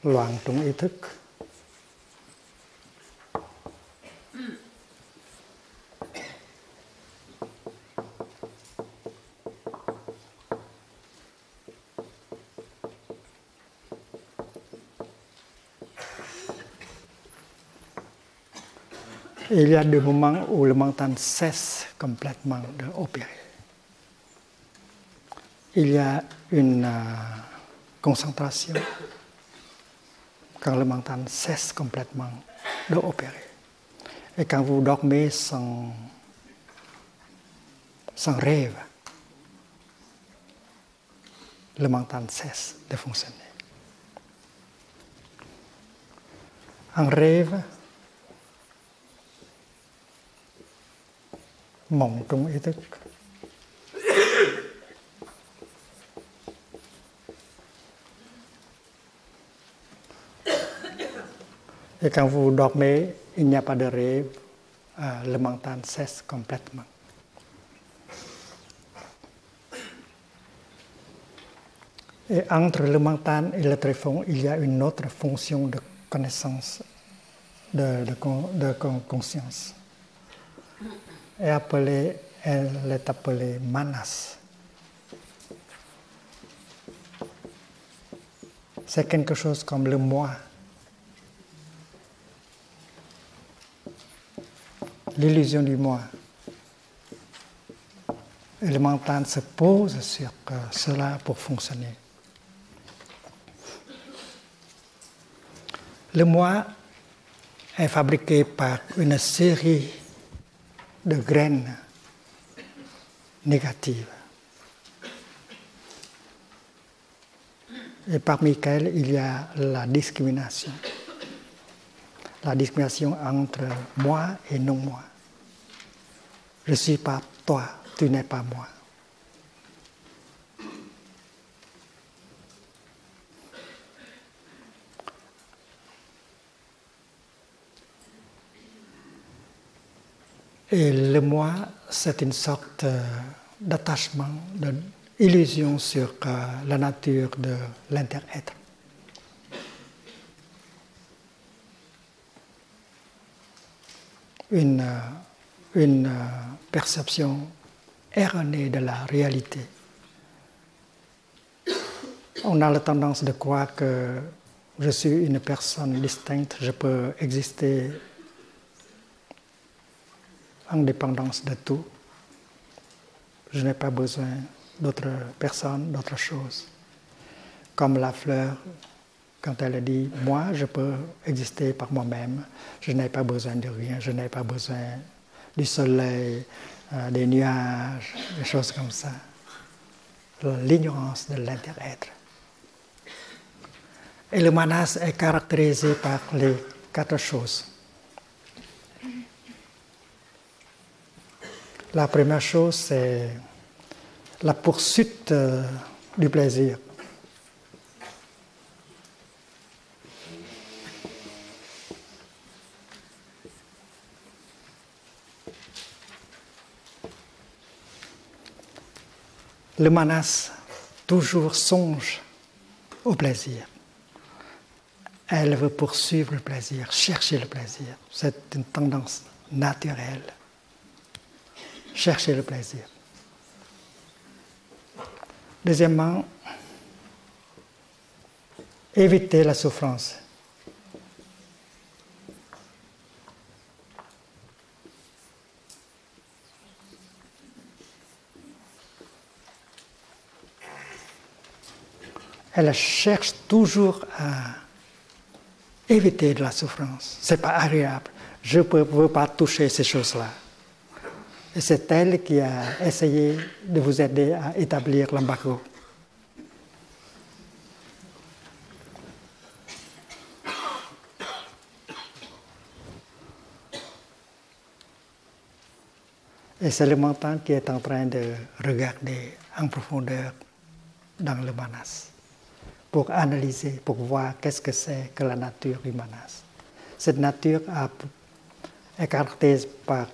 Loạn trong ý thức. Il y a des moments où le mental cesse complètement d'opérer. Il y a une concentration quand le mental cesse complètement d'opérer. Et quand vous dormez sans rêve, le mental cesse de fonctionner. En rêve, mộng trong ý thức. Et quand vous dormez, il n'y a pas de rêve, le mental cesse complètement. Et entre le mental et le tréfonds, il y a une autre fonction de connaissance, de conscience. Elle est appelée manas. C'est quelque chose comme le moi. L'illusion du moi. Et le mental se pose sur cela pour fonctionner. Le moi est fabriqué par une série de graines négatives. Et parmi lesquelles il y a la discrimination. La discrimination entre moi et non moi. Je ne suis pas toi, tu n'es pas moi. Et le moi, c'est une sorte d'attachement, d'illusion sur la nature de l'inter-être. Une perception erronée de la réalité. On a la tendance de croire que je suis une personne distincte, je peux exister en dépendance de tout. Je n'ai pas besoin d'autres personnes, d'autres choses. Comme la fleur, quand elle dit « moi, je peux exister par moi-même, je n'ai pas besoin de rien, je n'ai pas besoin du soleil, des nuages, des choses comme ça. » L'ignorance de l'inter-être. Et le manas est caractérisé par les 4 choses. La première chose, c'est la poursuite du plaisir. Le manas toujours songe au plaisir. Elle veut poursuivre le plaisir, chercher le plaisir. C'est une tendance naturelle. Chercher le plaisir. Deuxièmement, éviter la souffrance. Elle cherche toujours à éviter de la souffrance. Ce n'est pas agréable. Je ne veux pas toucher ces choses-là. Et c'est elle qui a essayé de vous aider à établir l'embargo. Et c'est le mental qui est en train de regarder en profondeur dans le manas, pour analyser, pour voir qu'est-ce que c'est que la nature du manas. Cette nature est caractérisée par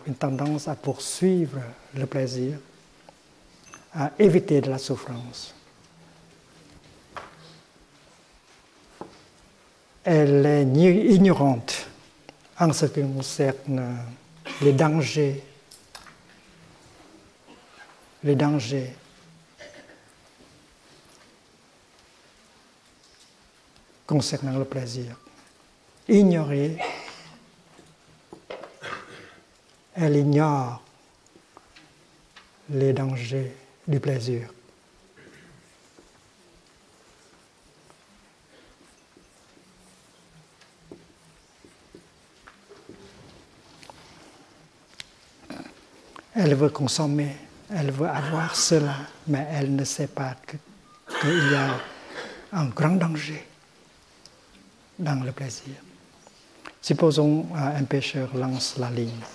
une tendance à poursuivre le plaisir, à éviter de la souffrance. Elle est ignorante en ce qui concerne les dangers concernant le plaisir. Ignorer, elle ignore les dangers du plaisir. Elle veut consommer, elle veut avoir cela, mais elle ne sait pas qu'il y a un grand danger dans le plaisir. Supposons un pêcheur lance la ligne.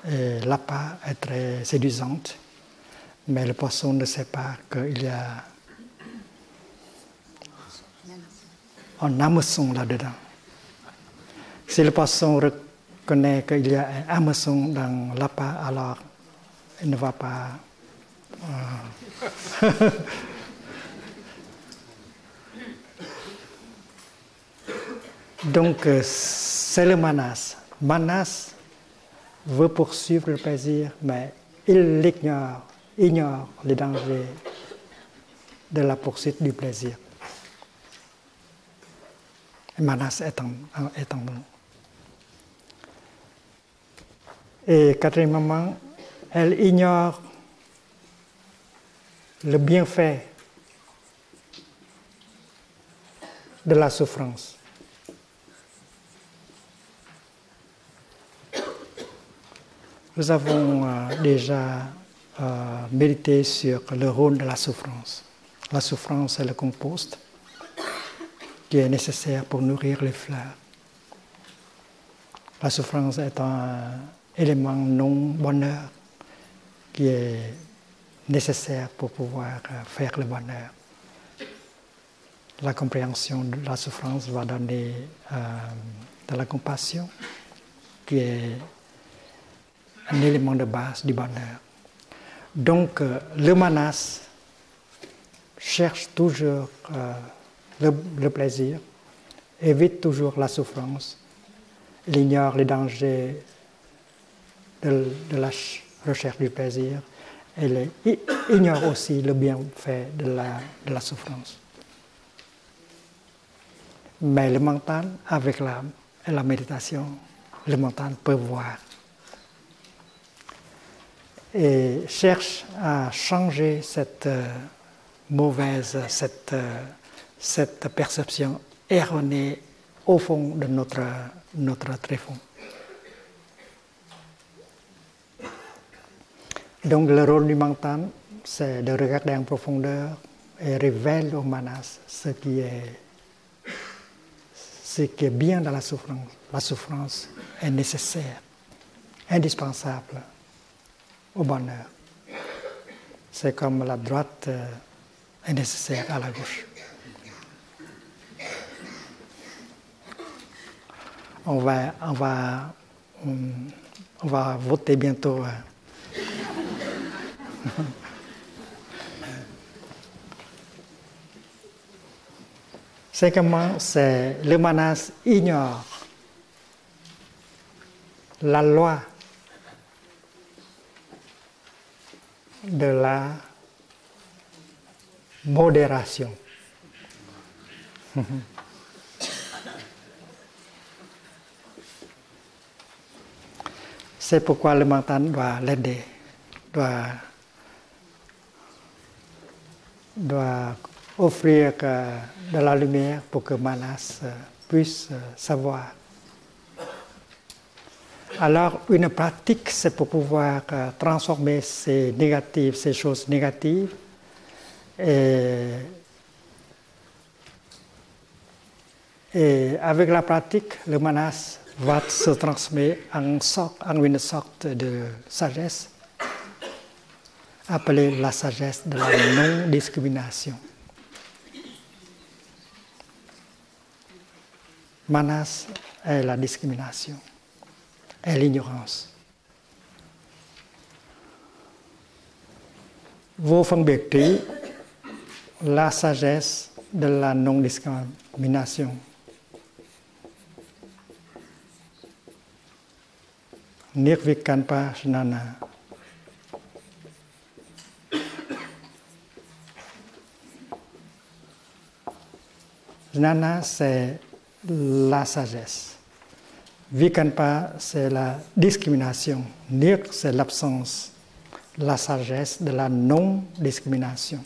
Et l'appât est très séduisante, mais le poisson ne sait pas qu'il y a un hameçon là-dedans. Si le poisson reconnaît qu'il y a un hameçon dans l'appât, alors il ne va pas... Donc, c'est le manas. Manas veut poursuivre le plaisir, mais il ignore les dangers de la poursuite du plaisir. Manas est en nous. Et quatrièmement, elle ignore le bienfait de la souffrance. Nous avons déjà médité sur le rôle de la souffrance. La souffrance est le compost qui est nécessaire pour nourrir les fleurs. La souffrance est un élément non-bonheur qui est nécessaire pour pouvoir faire le bonheur. La compréhension de la souffrance va donner de la compassion, qui est un élément de base du bonheur. Donc, le manas cherche toujours le plaisir, évite toujours la souffrance, il ignore les dangers de la recherche du plaisir, et il ignore aussi le bienfait de la souffrance. Mais le mental, avec la méditation, le mental peut voir et cherche à changer cette mauvaise, cette perception erronée au fond de notre tréfonds. Donc le rôle du mental, c'est de regarder en profondeur et révéler au manas ce qui est bien dans la souffrance. La souffrance est nécessaire, indispensable au bonheur. C'est comme la droite est nécessaire à la gauche. On va voter bientôt. Cinquièmement, le manas ignore la loi de la modération. C'est pourquoi le mental doit l'aider, doit offrir de la lumière pour que Manas puisse savoir. Alors, une pratique, c'est pour pouvoir transformer ces choses négatives, et avec la pratique, le Manas va se transformer en une sorte de sagesse, appelée la sagesse de la non-discrimination. Manas est la discrimination, est l'ignorance. Vô phân biệt trí, la sagesse de la non-discrimination. Nirvikalpa Jnana. Jnana, c'est la sagesse. Vikalpa, c'est la discrimination. Nir, c'est l'absence. La sagesse de la non-discrimination.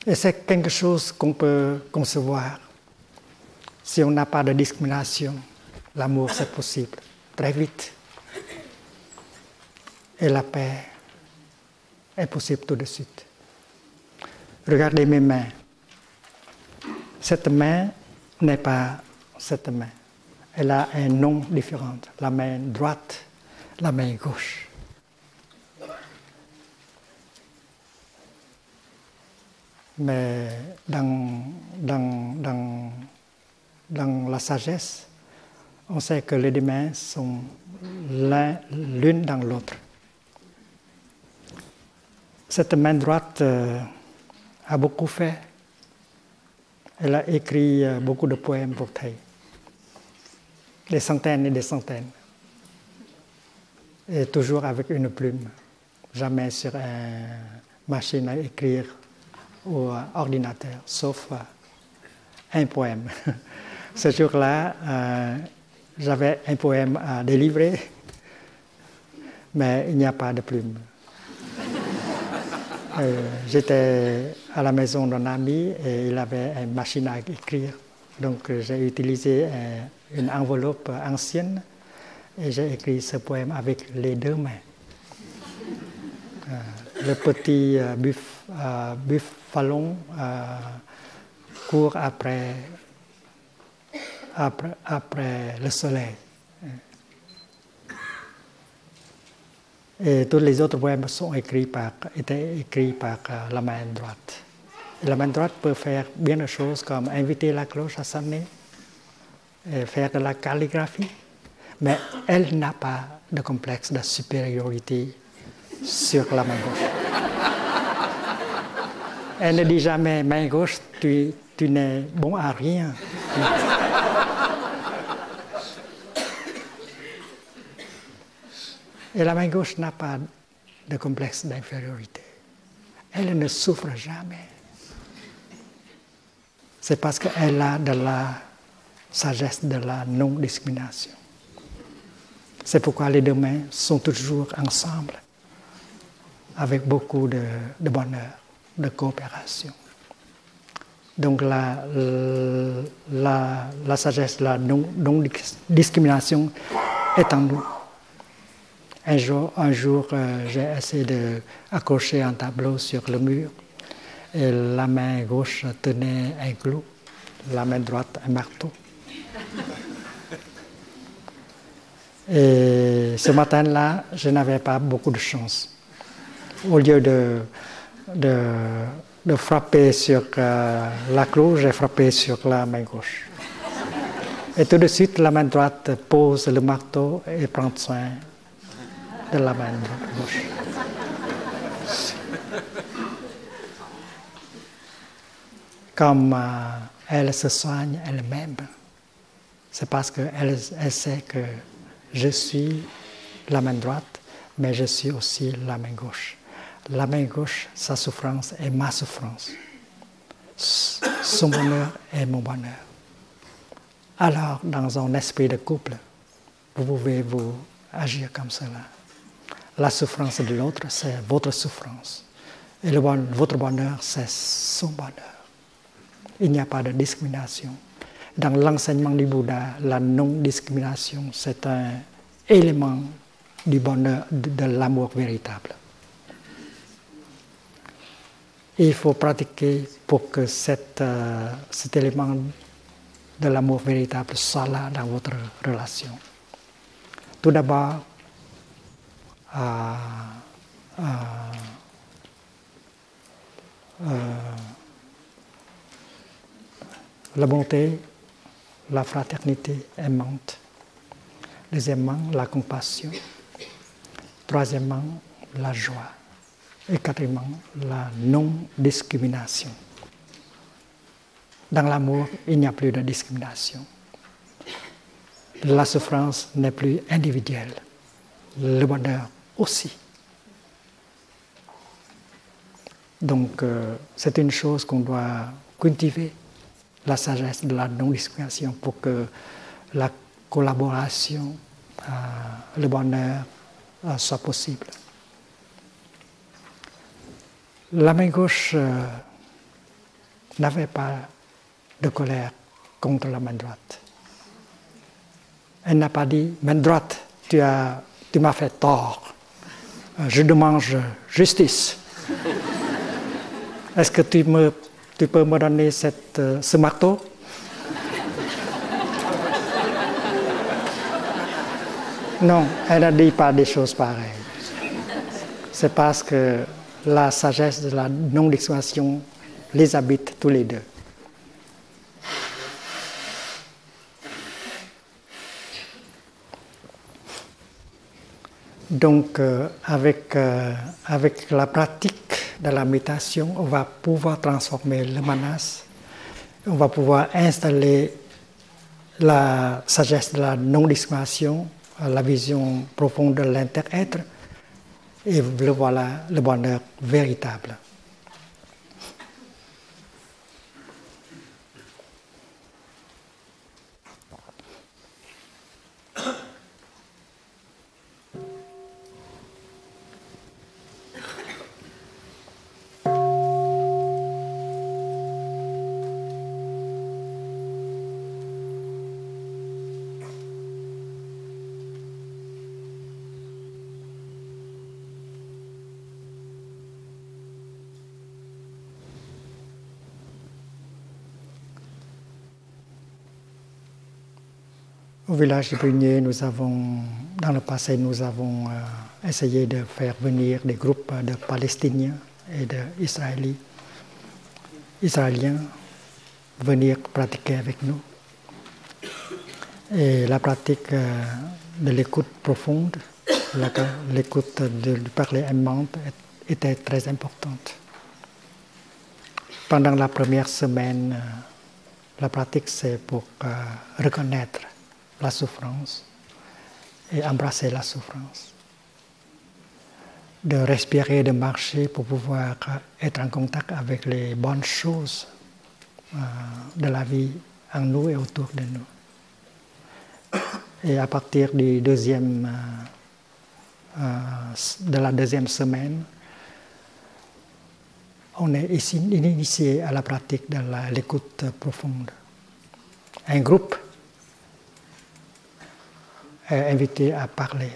Et c'est quelque chose qu'on peut concevoir. Si on n'a pas de discrimination, l'amour c'est possible, très vite. Et la paix est possible tout de suite. Regardez mes mains. Cette main n'est pas cette main. Elle a un nom différent. La main droite, la main gauche. Mais dans la sagesse, on sait que les deux mains sont l'une dans l'autre. Cette main droite a beaucoup fait. Elle a écrit beaucoup de poèmes pour Thầy. Des centaines et des centaines. Et toujours avec une plume. Jamais sur une machine à écrire ou ordinateur, sauf un poème. Ce jour-là, j'avais un poème à délivrer, mais il n'y a pas de plume. J'étais à la maison d'un ami et il avait une machine à écrire. Donc j'ai utilisé une enveloppe ancienne et j'ai écrit ce poème avec les deux mains. Le petit buffalon court après le soleil. Et tous les autres poèmes étaient écrits par la main droite. Et la main droite peut faire bien de choses comme inviter la cloche à sonner, et faire de la calligraphie, mais elle n'a pas de complexe de supériorité sur la main gauche. Elle ne dit jamais, main gauche, tu n'es bon à rien. Et la main gauche n'a pas de complexe d'infériorité. Elle ne souffre jamais. C'est parce qu'elle a de la sagesse de la non-discrimination. C'est pourquoi les deux mains sont toujours ensemble, avec beaucoup de bonheur, de coopération. Donc la sagesse de la non-discrimination est en nous. Un jour j'ai essayé d'accrocher un tableau sur le mur et la main gauche tenait un clou, la main droite un marteau. Et ce matin-là, je n'avais pas beaucoup de chance. Au lieu de frapper sur la clou, j'ai frappé sur la main gauche. Et tout de suite, la main droite pose le marteau et prend soin de la main gauche. Comme elle se soigne elle-même, c'est parce qu'elle sait que je suis la main droite, mais je suis aussi la main gauche. La main gauche, sa souffrance est ma souffrance. Son bonheur est mon bonheur. Alors, dans un esprit de couple, vous pouvez vous agir comme cela. La souffrance de l'autre, c'est votre souffrance. Et votre bonheur, c'est son bonheur. Il n'y a pas de discrimination. Dans l'enseignement du Bouddha, la non-discrimination, c'est un élément du bonheur, de l'amour véritable. Et il faut pratiquer pour que cet élément de l'amour véritable soit là dans votre relation. Tout d'abord, la bonté, la fraternité aimante. Deuxièmement, la compassion. Troisièmement, la joie. Et quatrièmement, la non-discrimination. Dans l'amour, il n'y a plus de discrimination. La souffrance n'est plus individuelle. Le bonheur aussi. Donc, c'est une chose qu'on doit cultiver, la sagesse de la non-discrimination, pour que la collaboration, le bonheur soit possible. La main gauche n'avait pas de colère contre la main droite. Elle n'a pas dit, main droite, tu m'as fait tort, je demande justice. Est-ce que tu peux me donner ce marteau? Non, elle ne dit pas des choses pareilles. C'est parce que la sagesse de la non-discrimination les habite tous les deux. Donc, avec la pratique de la méditation, on va pouvoir transformer le manas, on va pouvoir installer la sagesse de la non-discrimination, la vision profonde de l'inter-être, et voilà le bonheur véritable. Au village de Brunier, dans le passé, nous avons essayé de faire venir des groupes de Palestiniens et d'Israéliens venir pratiquer avec nous. Et la pratique de l'écoute profonde, l'écoute du parler aimante était très importante. Pendant la première semaine, la pratique c'est pour reconnaître la souffrance et embrasser la souffrance. De respirer, de marcher pour pouvoir être en contact avec les bonnes choses de la vie en nous et autour de nous. Et à partir de la deuxième semaine, on est ici initié à la pratique de l'écoute profonde. Un groupe est invité à parler,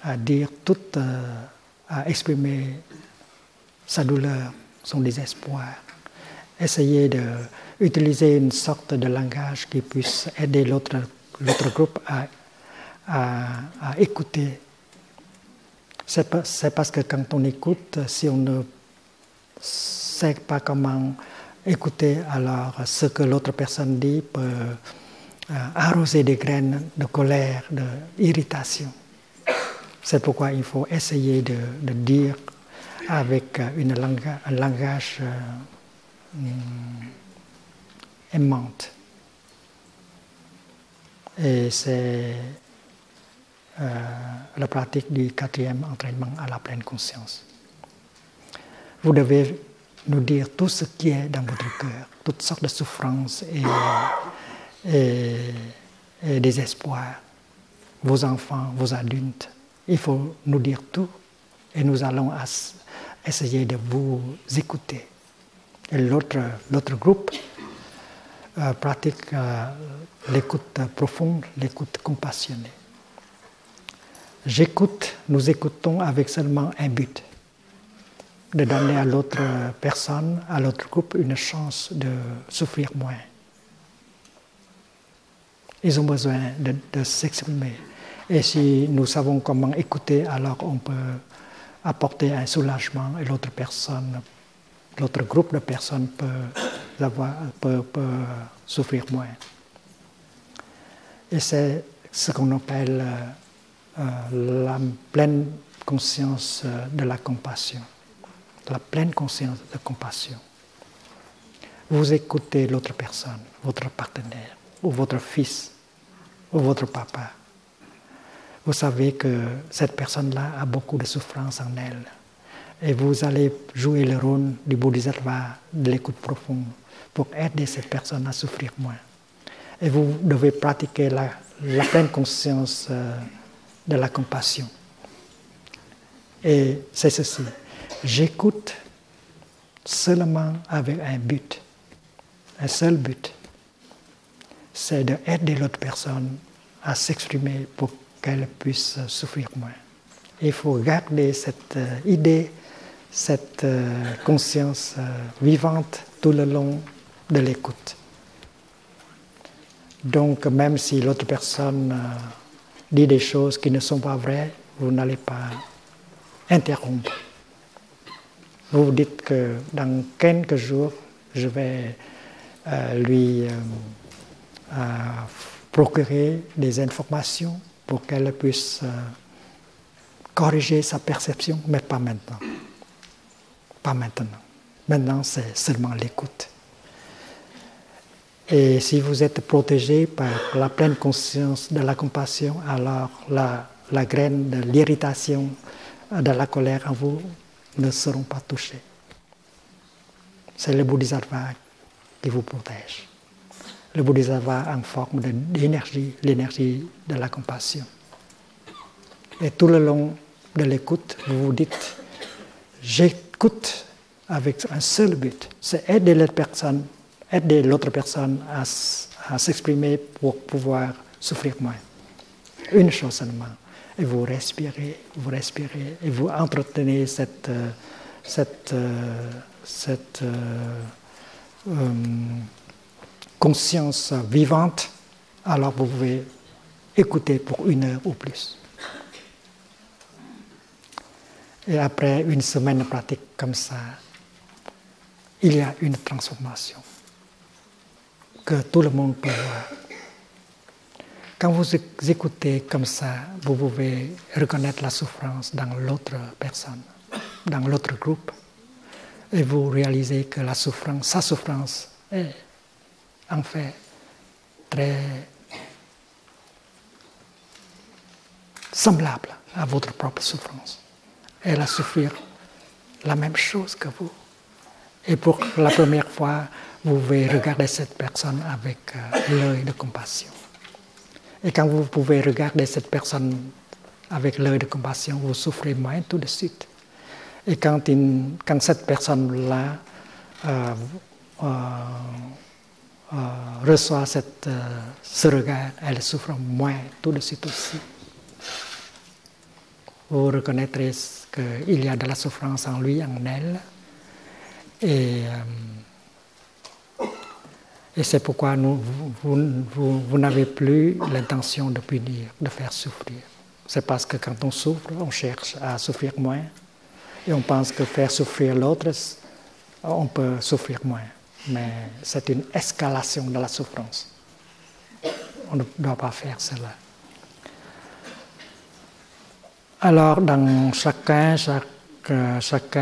à dire à exprimer sa douleur, son désespoir, essayer d'utiliser une sorte de langage qui puisse aider l'autre groupe à écouter. C'est parce que quand on écoute, si on ne sait pas comment écouter, alors ce que l'autre personne dit peut arroser des graines de colère, d'irritation. C'est pourquoi il faut essayer de dire avec un langage aimante. Et c'est la pratique du 4e entraînement à la pleine conscience. Vous devez nous dire tout ce qui est dans votre cœur, toutes sortes de souffrances et désespoir, vos enfants, vos adultes. Il faut nous dire tout et nous allons essayer de vous écouter. Et l'autre groupe pratique l'écoute profonde, l'écoute compassionnée. Nous écoutons avec seulement un but, de donner à l'autre personne, à l'autre groupe, une chance de souffrir moins. Ils ont besoin de s'exprimer. Et si nous savons comment écouter, alors on peut apporter un soulagement et l'autre groupe de personnes peut souffrir moins. Et c'est ce qu'on appelle la pleine conscience de la compassion. La pleine conscience de compassion. Vous écoutez l'autre personne, votre partenaire, ou votre fils, ou votre papa. Vous savez que cette personne-là a beaucoup de souffrance en elle. Et vous allez jouer le rôle du bodhisattva, de l'écoute profonde, pour aider cette personne à souffrir moins. Et vous devez pratiquer la pleine conscience de la compassion. Et c'est ceci. J'écoute seulement avec un but, un seul but. C'est d'aider l'autre personne à s'exprimer pour qu'elle puisse souffrir moins. Il faut garder cette idée, cette conscience vivante tout le long de l'écoute. Donc, même si l'autre personne dit des choses qui ne sont pas vraies, vous n'allez pas interrompre. Vous vous dites que dans quelques jours, je vais lui procurer des informations pour qu'elle puisse corriger sa perception, mais pas maintenant. Pas maintenant. Maintenant, c'est seulement l'écoute. Et si vous êtes protégé par la pleine conscience de la compassion, alors la graine de l'irritation, de la colère en vous ne seront pas touchés. C'est le bodhisattva qui vous protège. Le bodhisattva en forme d'énergie, l'énergie de la compassion. Et tout le long de l'écoute, vous vous dites, j'écoute avec un seul but, c'est aider l'autre personne à s'exprimer pour pouvoir souffrir moins. Une chose seulement. Et vous respirez, et vous entretenez cette conscience vivante, alors vous pouvez écouter pour 1 heure ou plus. Et après une semaine de pratique comme ça, il y a une transformation que tout le monde peut voir. Quand vous écoutez comme ça, vous pouvez reconnaître la souffrance dans l'autre personne, dans l'autre groupe. Et vous réalisez que la souffrance, sa souffrance est en fait très semblable à votre propre souffrance. Elle a souffert la même chose que vous. Et pour la première fois, vous pouvez regarder cette personne avec l'œil de compassion. Et quand vous pouvez regarder cette personne avec l'œil de compassion, vous souffrez moins tout de suite. Et quand cette personne-là reçoit ce regard, elle souffre moins tout de suite aussi. Vous reconnaîtrez qu'il y a de la souffrance en lui, en elle. Et c'est pourquoi vous n'avez plus l'intention de punir, de faire souffrir. C'est parce que quand on souffre, on cherche à souffrir moins. Et on pense que faire souffrir l'autre, on peut souffrir moins. Mais c'est une escalation de la souffrance. On ne doit pas faire cela. Alors, dans chacune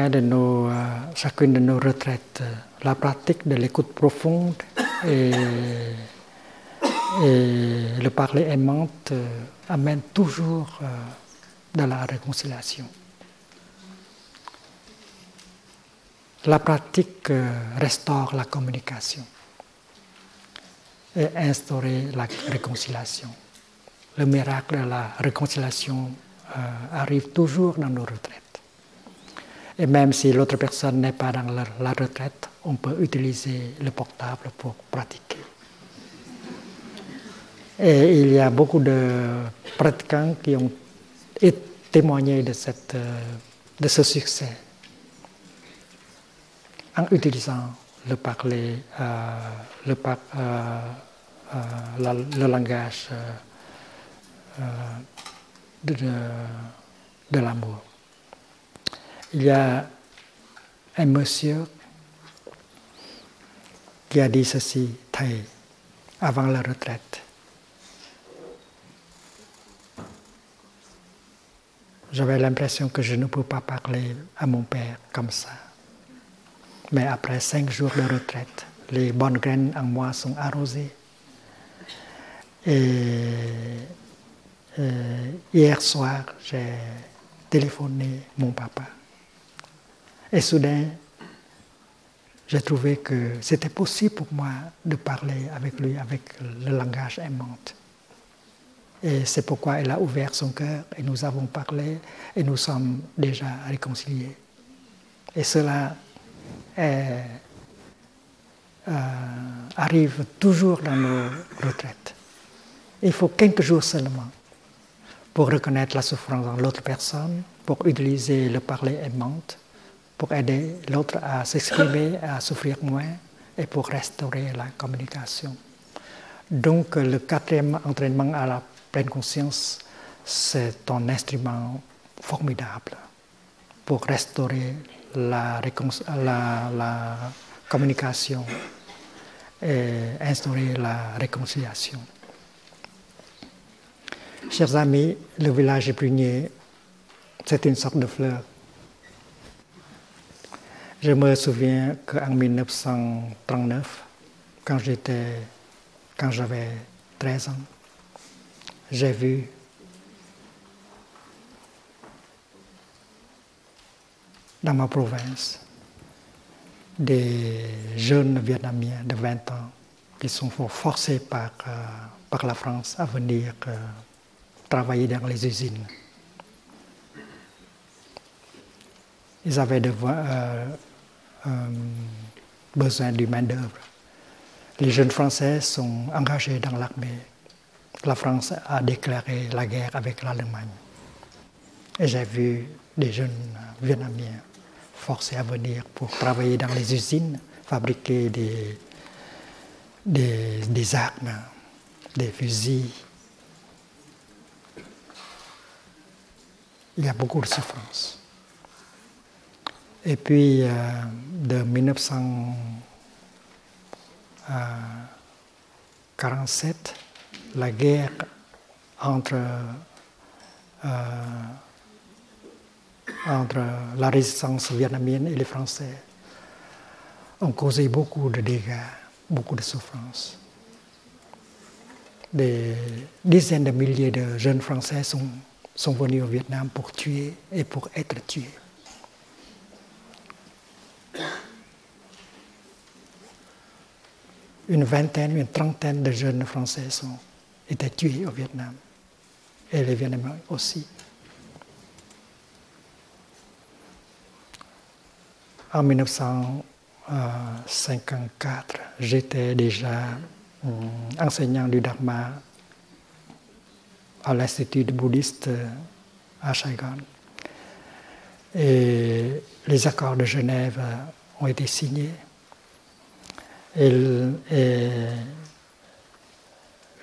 de nos retraites, la pratique de l'écoute profonde et le parler aimante amène toujours de la réconciliation. La pratique restaure la communication et instaure la réconciliation. Le miracle de la réconciliation arrive toujours dans nos retraites. Et même si l'autre personne n'est pas dans la retraite, on peut utiliser le portable pour pratiquer. Et il y a beaucoup de pratiquants qui ont témoigné de ce succès en utilisant le parler, le langage de l'amour. Il y a un monsieur qui a dit ceci, Thầy, avant la retraite. J'avais l'impression que je ne peux pas parler à mon père comme ça. Mais après 5 jours de retraite, les bonnes graines en moi sont arrosées. Et hier soir, j'ai téléphoné mon papa. Et soudain, j'ai trouvé que c'était possible pour moi de parler avec lui avec le langage aimant. Et c'est pourquoi il a ouvert son cœur et nous avons parlé et nous sommes déjà réconciliés. Et cela arrive toujours dans nos retraites. Il faut quelques jours seulement pour reconnaître la souffrance dans l'autre personne, pour utiliser le parler aimant, pour aider l'autre à s'exprimer, à souffrir moins et pour restaurer la communication. Donc le 4e entraînement à la pleine conscience, c'est un instrument formidable pour restaurer la communication et instaurer la réconciliation. Chers amis, le village de Prunier, c'est une sorte de fleur. Je me souviens qu'en 1939, quand j'avais 13 ans, j'ai vu dans ma province des jeunes Vietnamiens de 20 ans qui sont forcés par la France à venir travailler dans les usines. Ils avaient besoin d'une main-d'œuvre. Les jeunes Français sont engagés dans l'armée. La France a déclaré la guerre avec l'Allemagne. Et j'ai vu des jeunes Vietnamiens forcés à venir pour travailler dans les usines, fabriquer des armes, des fusils. il y a beaucoup de souffrance. Et puis, de 1947, la guerre entre la résistance vietnamienne et les Français ont causé beaucoup de dégâts, beaucoup de souffrances. Des dizaines de milliers de jeunes Français sont venus au Vietnam pour tuer et pour être tués. Une vingtaine, une trentaine de jeunes Français étaient tués au Vietnam. Et les Vietnamiens aussi. En 1954, j'étais déjà enseignant du Dharma à l'Institut bouddhiste à Saigon. Et les accords de Genève ont été signés. Et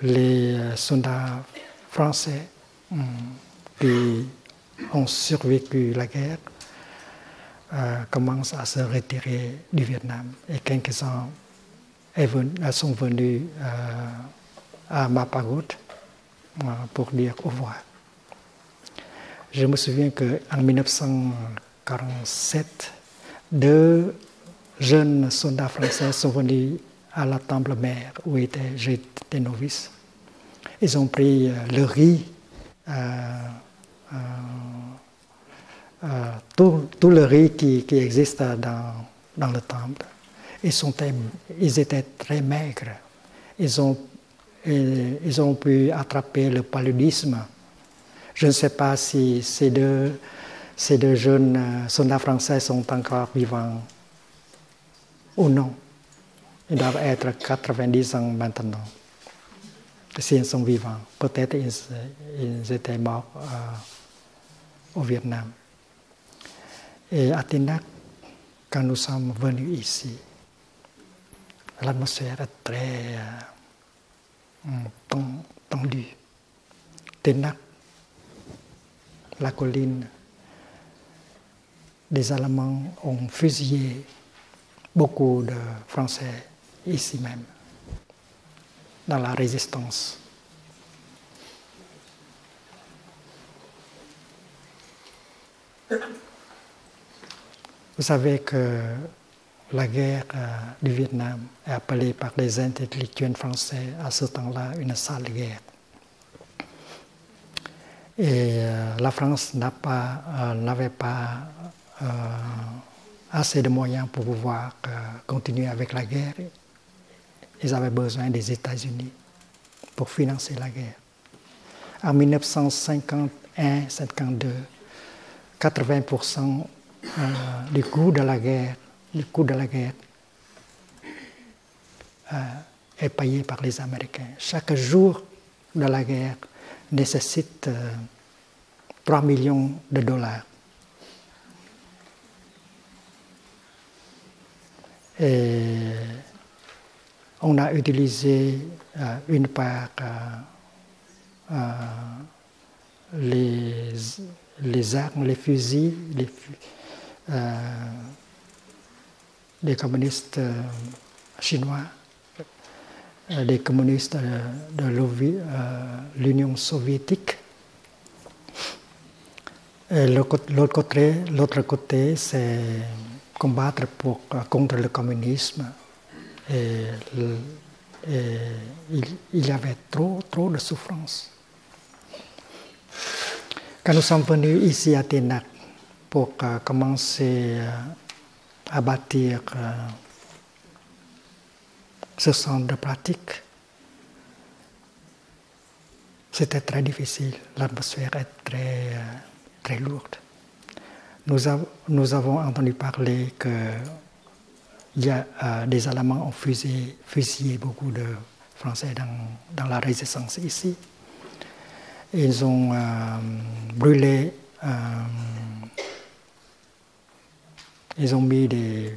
les soldats français qui ont survécu la guerre commencent à se retirer du Vietnam. Et quelques-uns sont venus à Mapagut pour dire au revoir. Je me souviens qu'en 1947, 2 jeunes soldats français sont venus à la Temple-Mère où j'étais novice. Ils ont pris le riz, tout le riz qui existe dans le temple. Ils étaient très maigres. Ils ont pu attraper le paludisme. Je ne sais pas si ces deux jeunes soldats français sont encore vivants ou non. Ils doivent être 90 ans maintenant. S'ils sont vivants, peut-être ils étaient morts au Vietnam. Et à Tenak, quand nous sommes venus ici, l'atmosphère est très tendue. Tenak, la colline, des Allemands ont fusillé beaucoup de Français ici même, dans la résistance. Vous savez que la guerre du Vietnam est appelée par les intellectuels français à ce temps-là une sale guerre. Et la France n'avait pas assez de moyens pour pouvoir continuer avec la guerre. Ils avaient besoin des États-Unis pour financer la guerre. En 1951-52, 80% du coût de la guerre est payé par les Américains. Chaque jour de la guerre nécessite 3 millions de dollars. Et on a utilisé une part les armes, les fusils, des communistes chinois, des communistes de l'Union soviétique. Et l'autre côté, c'est combattre contre le communisme. Et il y avait trop de souffrance. Quand nous sommes venus ici à Tenak pour commencer à bâtir ce centre de pratique, c'était très difficile. L'atmosphère est très lourde. Nous avons entendu parler que des Allemands ont fusillé beaucoup de Français dans la résistance ici. Ils ont brûlé, ils ont mis des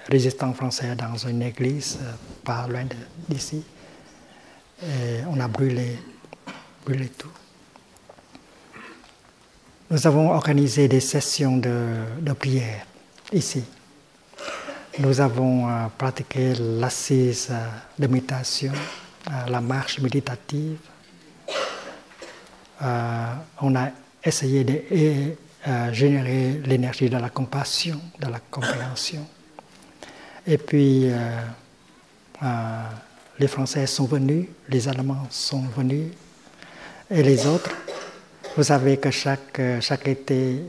résistants français dans une église pas loin d'ici. Et on a brûlé tout. Nous avons organisé des sessions de prière ici. Nous avons pratiqué l'assise de méditation, la marche méditative. On a essayé de générer l'énergie de la compassion, de la compréhension. Et puis, les Français sont venus, les Allemands sont venus, et les autres. Vous savez que chaque été,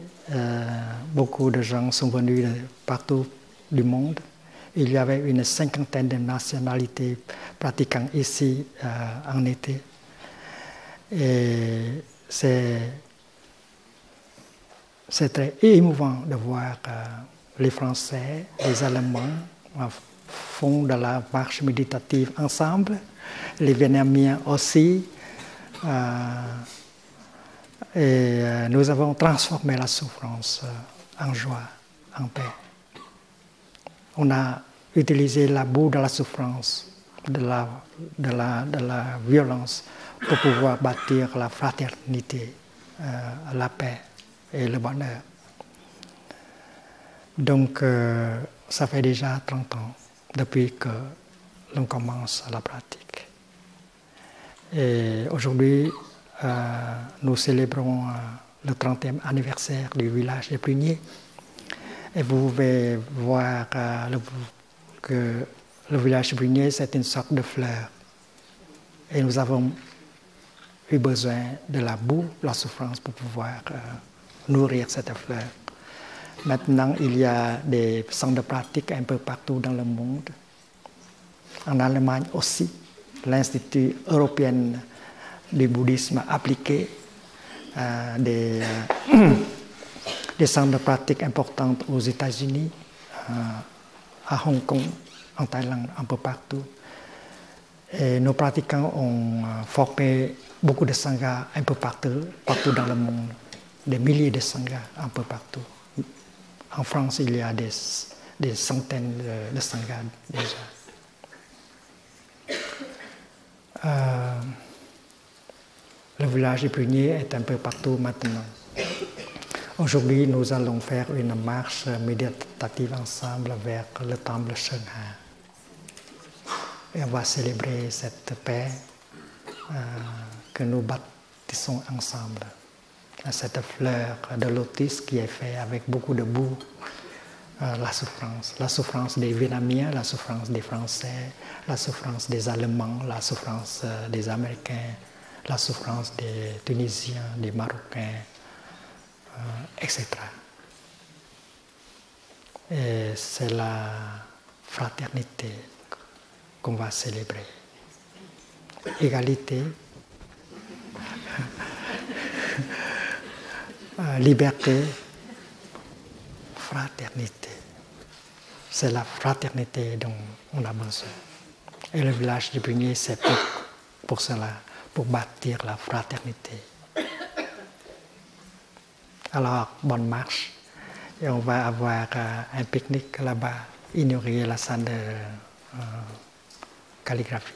beaucoup de gens sont venus de partout du monde. Il y avait une 50aine de nationalités pratiquant ici en été. Et c'est très émouvant de voir les Français, les Allemands font de la marche méditative ensemble, les Vietnamiens aussi. Et nous avons transformé la souffrance en joie, en paix. On a utilisé la boue de la souffrance, de la violence, pour pouvoir bâtir la fraternité, la paix et le bonheur. Donc, ça fait déjà 30 ans depuis que l'on commence la pratique. Et aujourd'hui, nous célébrons le 30e anniversaire du village de Prunier. Et vous pouvez voir que le village de Prunier, c'est une sorte de fleur. Et nous avons eu besoin de la boue, la souffrance, pour pouvoir nourrir cette fleur. Maintenant, il y a des centres de pratique un peu partout dans le monde. En Allemagne aussi, l'Institut européen du bouddhisme appliqué, des centres de pratique importants aux États-Unis, à Hong Kong, en Thaïlande, un peu partout. Et nos pratiquants ont formé beaucoup de sanghas un peu partout dans le monde, des milliers de sanghas un peu partout. En France, il y a des centaines de sanghas déjà. Le village de Prunier est un peu partout maintenant. Aujourd'hui, nous allons faire une marche méditative ensemble vers le temple Shenha. Et on va célébrer cette paix que nous bâtissons ensemble. Cette fleur de lotus qui est faite avec beaucoup de boue, la souffrance des Vietnamiens, la souffrance des Français, la souffrance des Allemands, la souffrance des Américains, la souffrance des Tunisiens, des Marocains, etc. Et c'est la fraternité qu'on va célébrer. Égalité, liberté, fraternité. C'est la fraternité dont on a besoin. Et le village de Prunier, c'est pour cela, pour bâtir la fraternité. Alors, bonne marche. Et on va avoir un pique-nique là-bas, inaugurer la salle de calligraphie.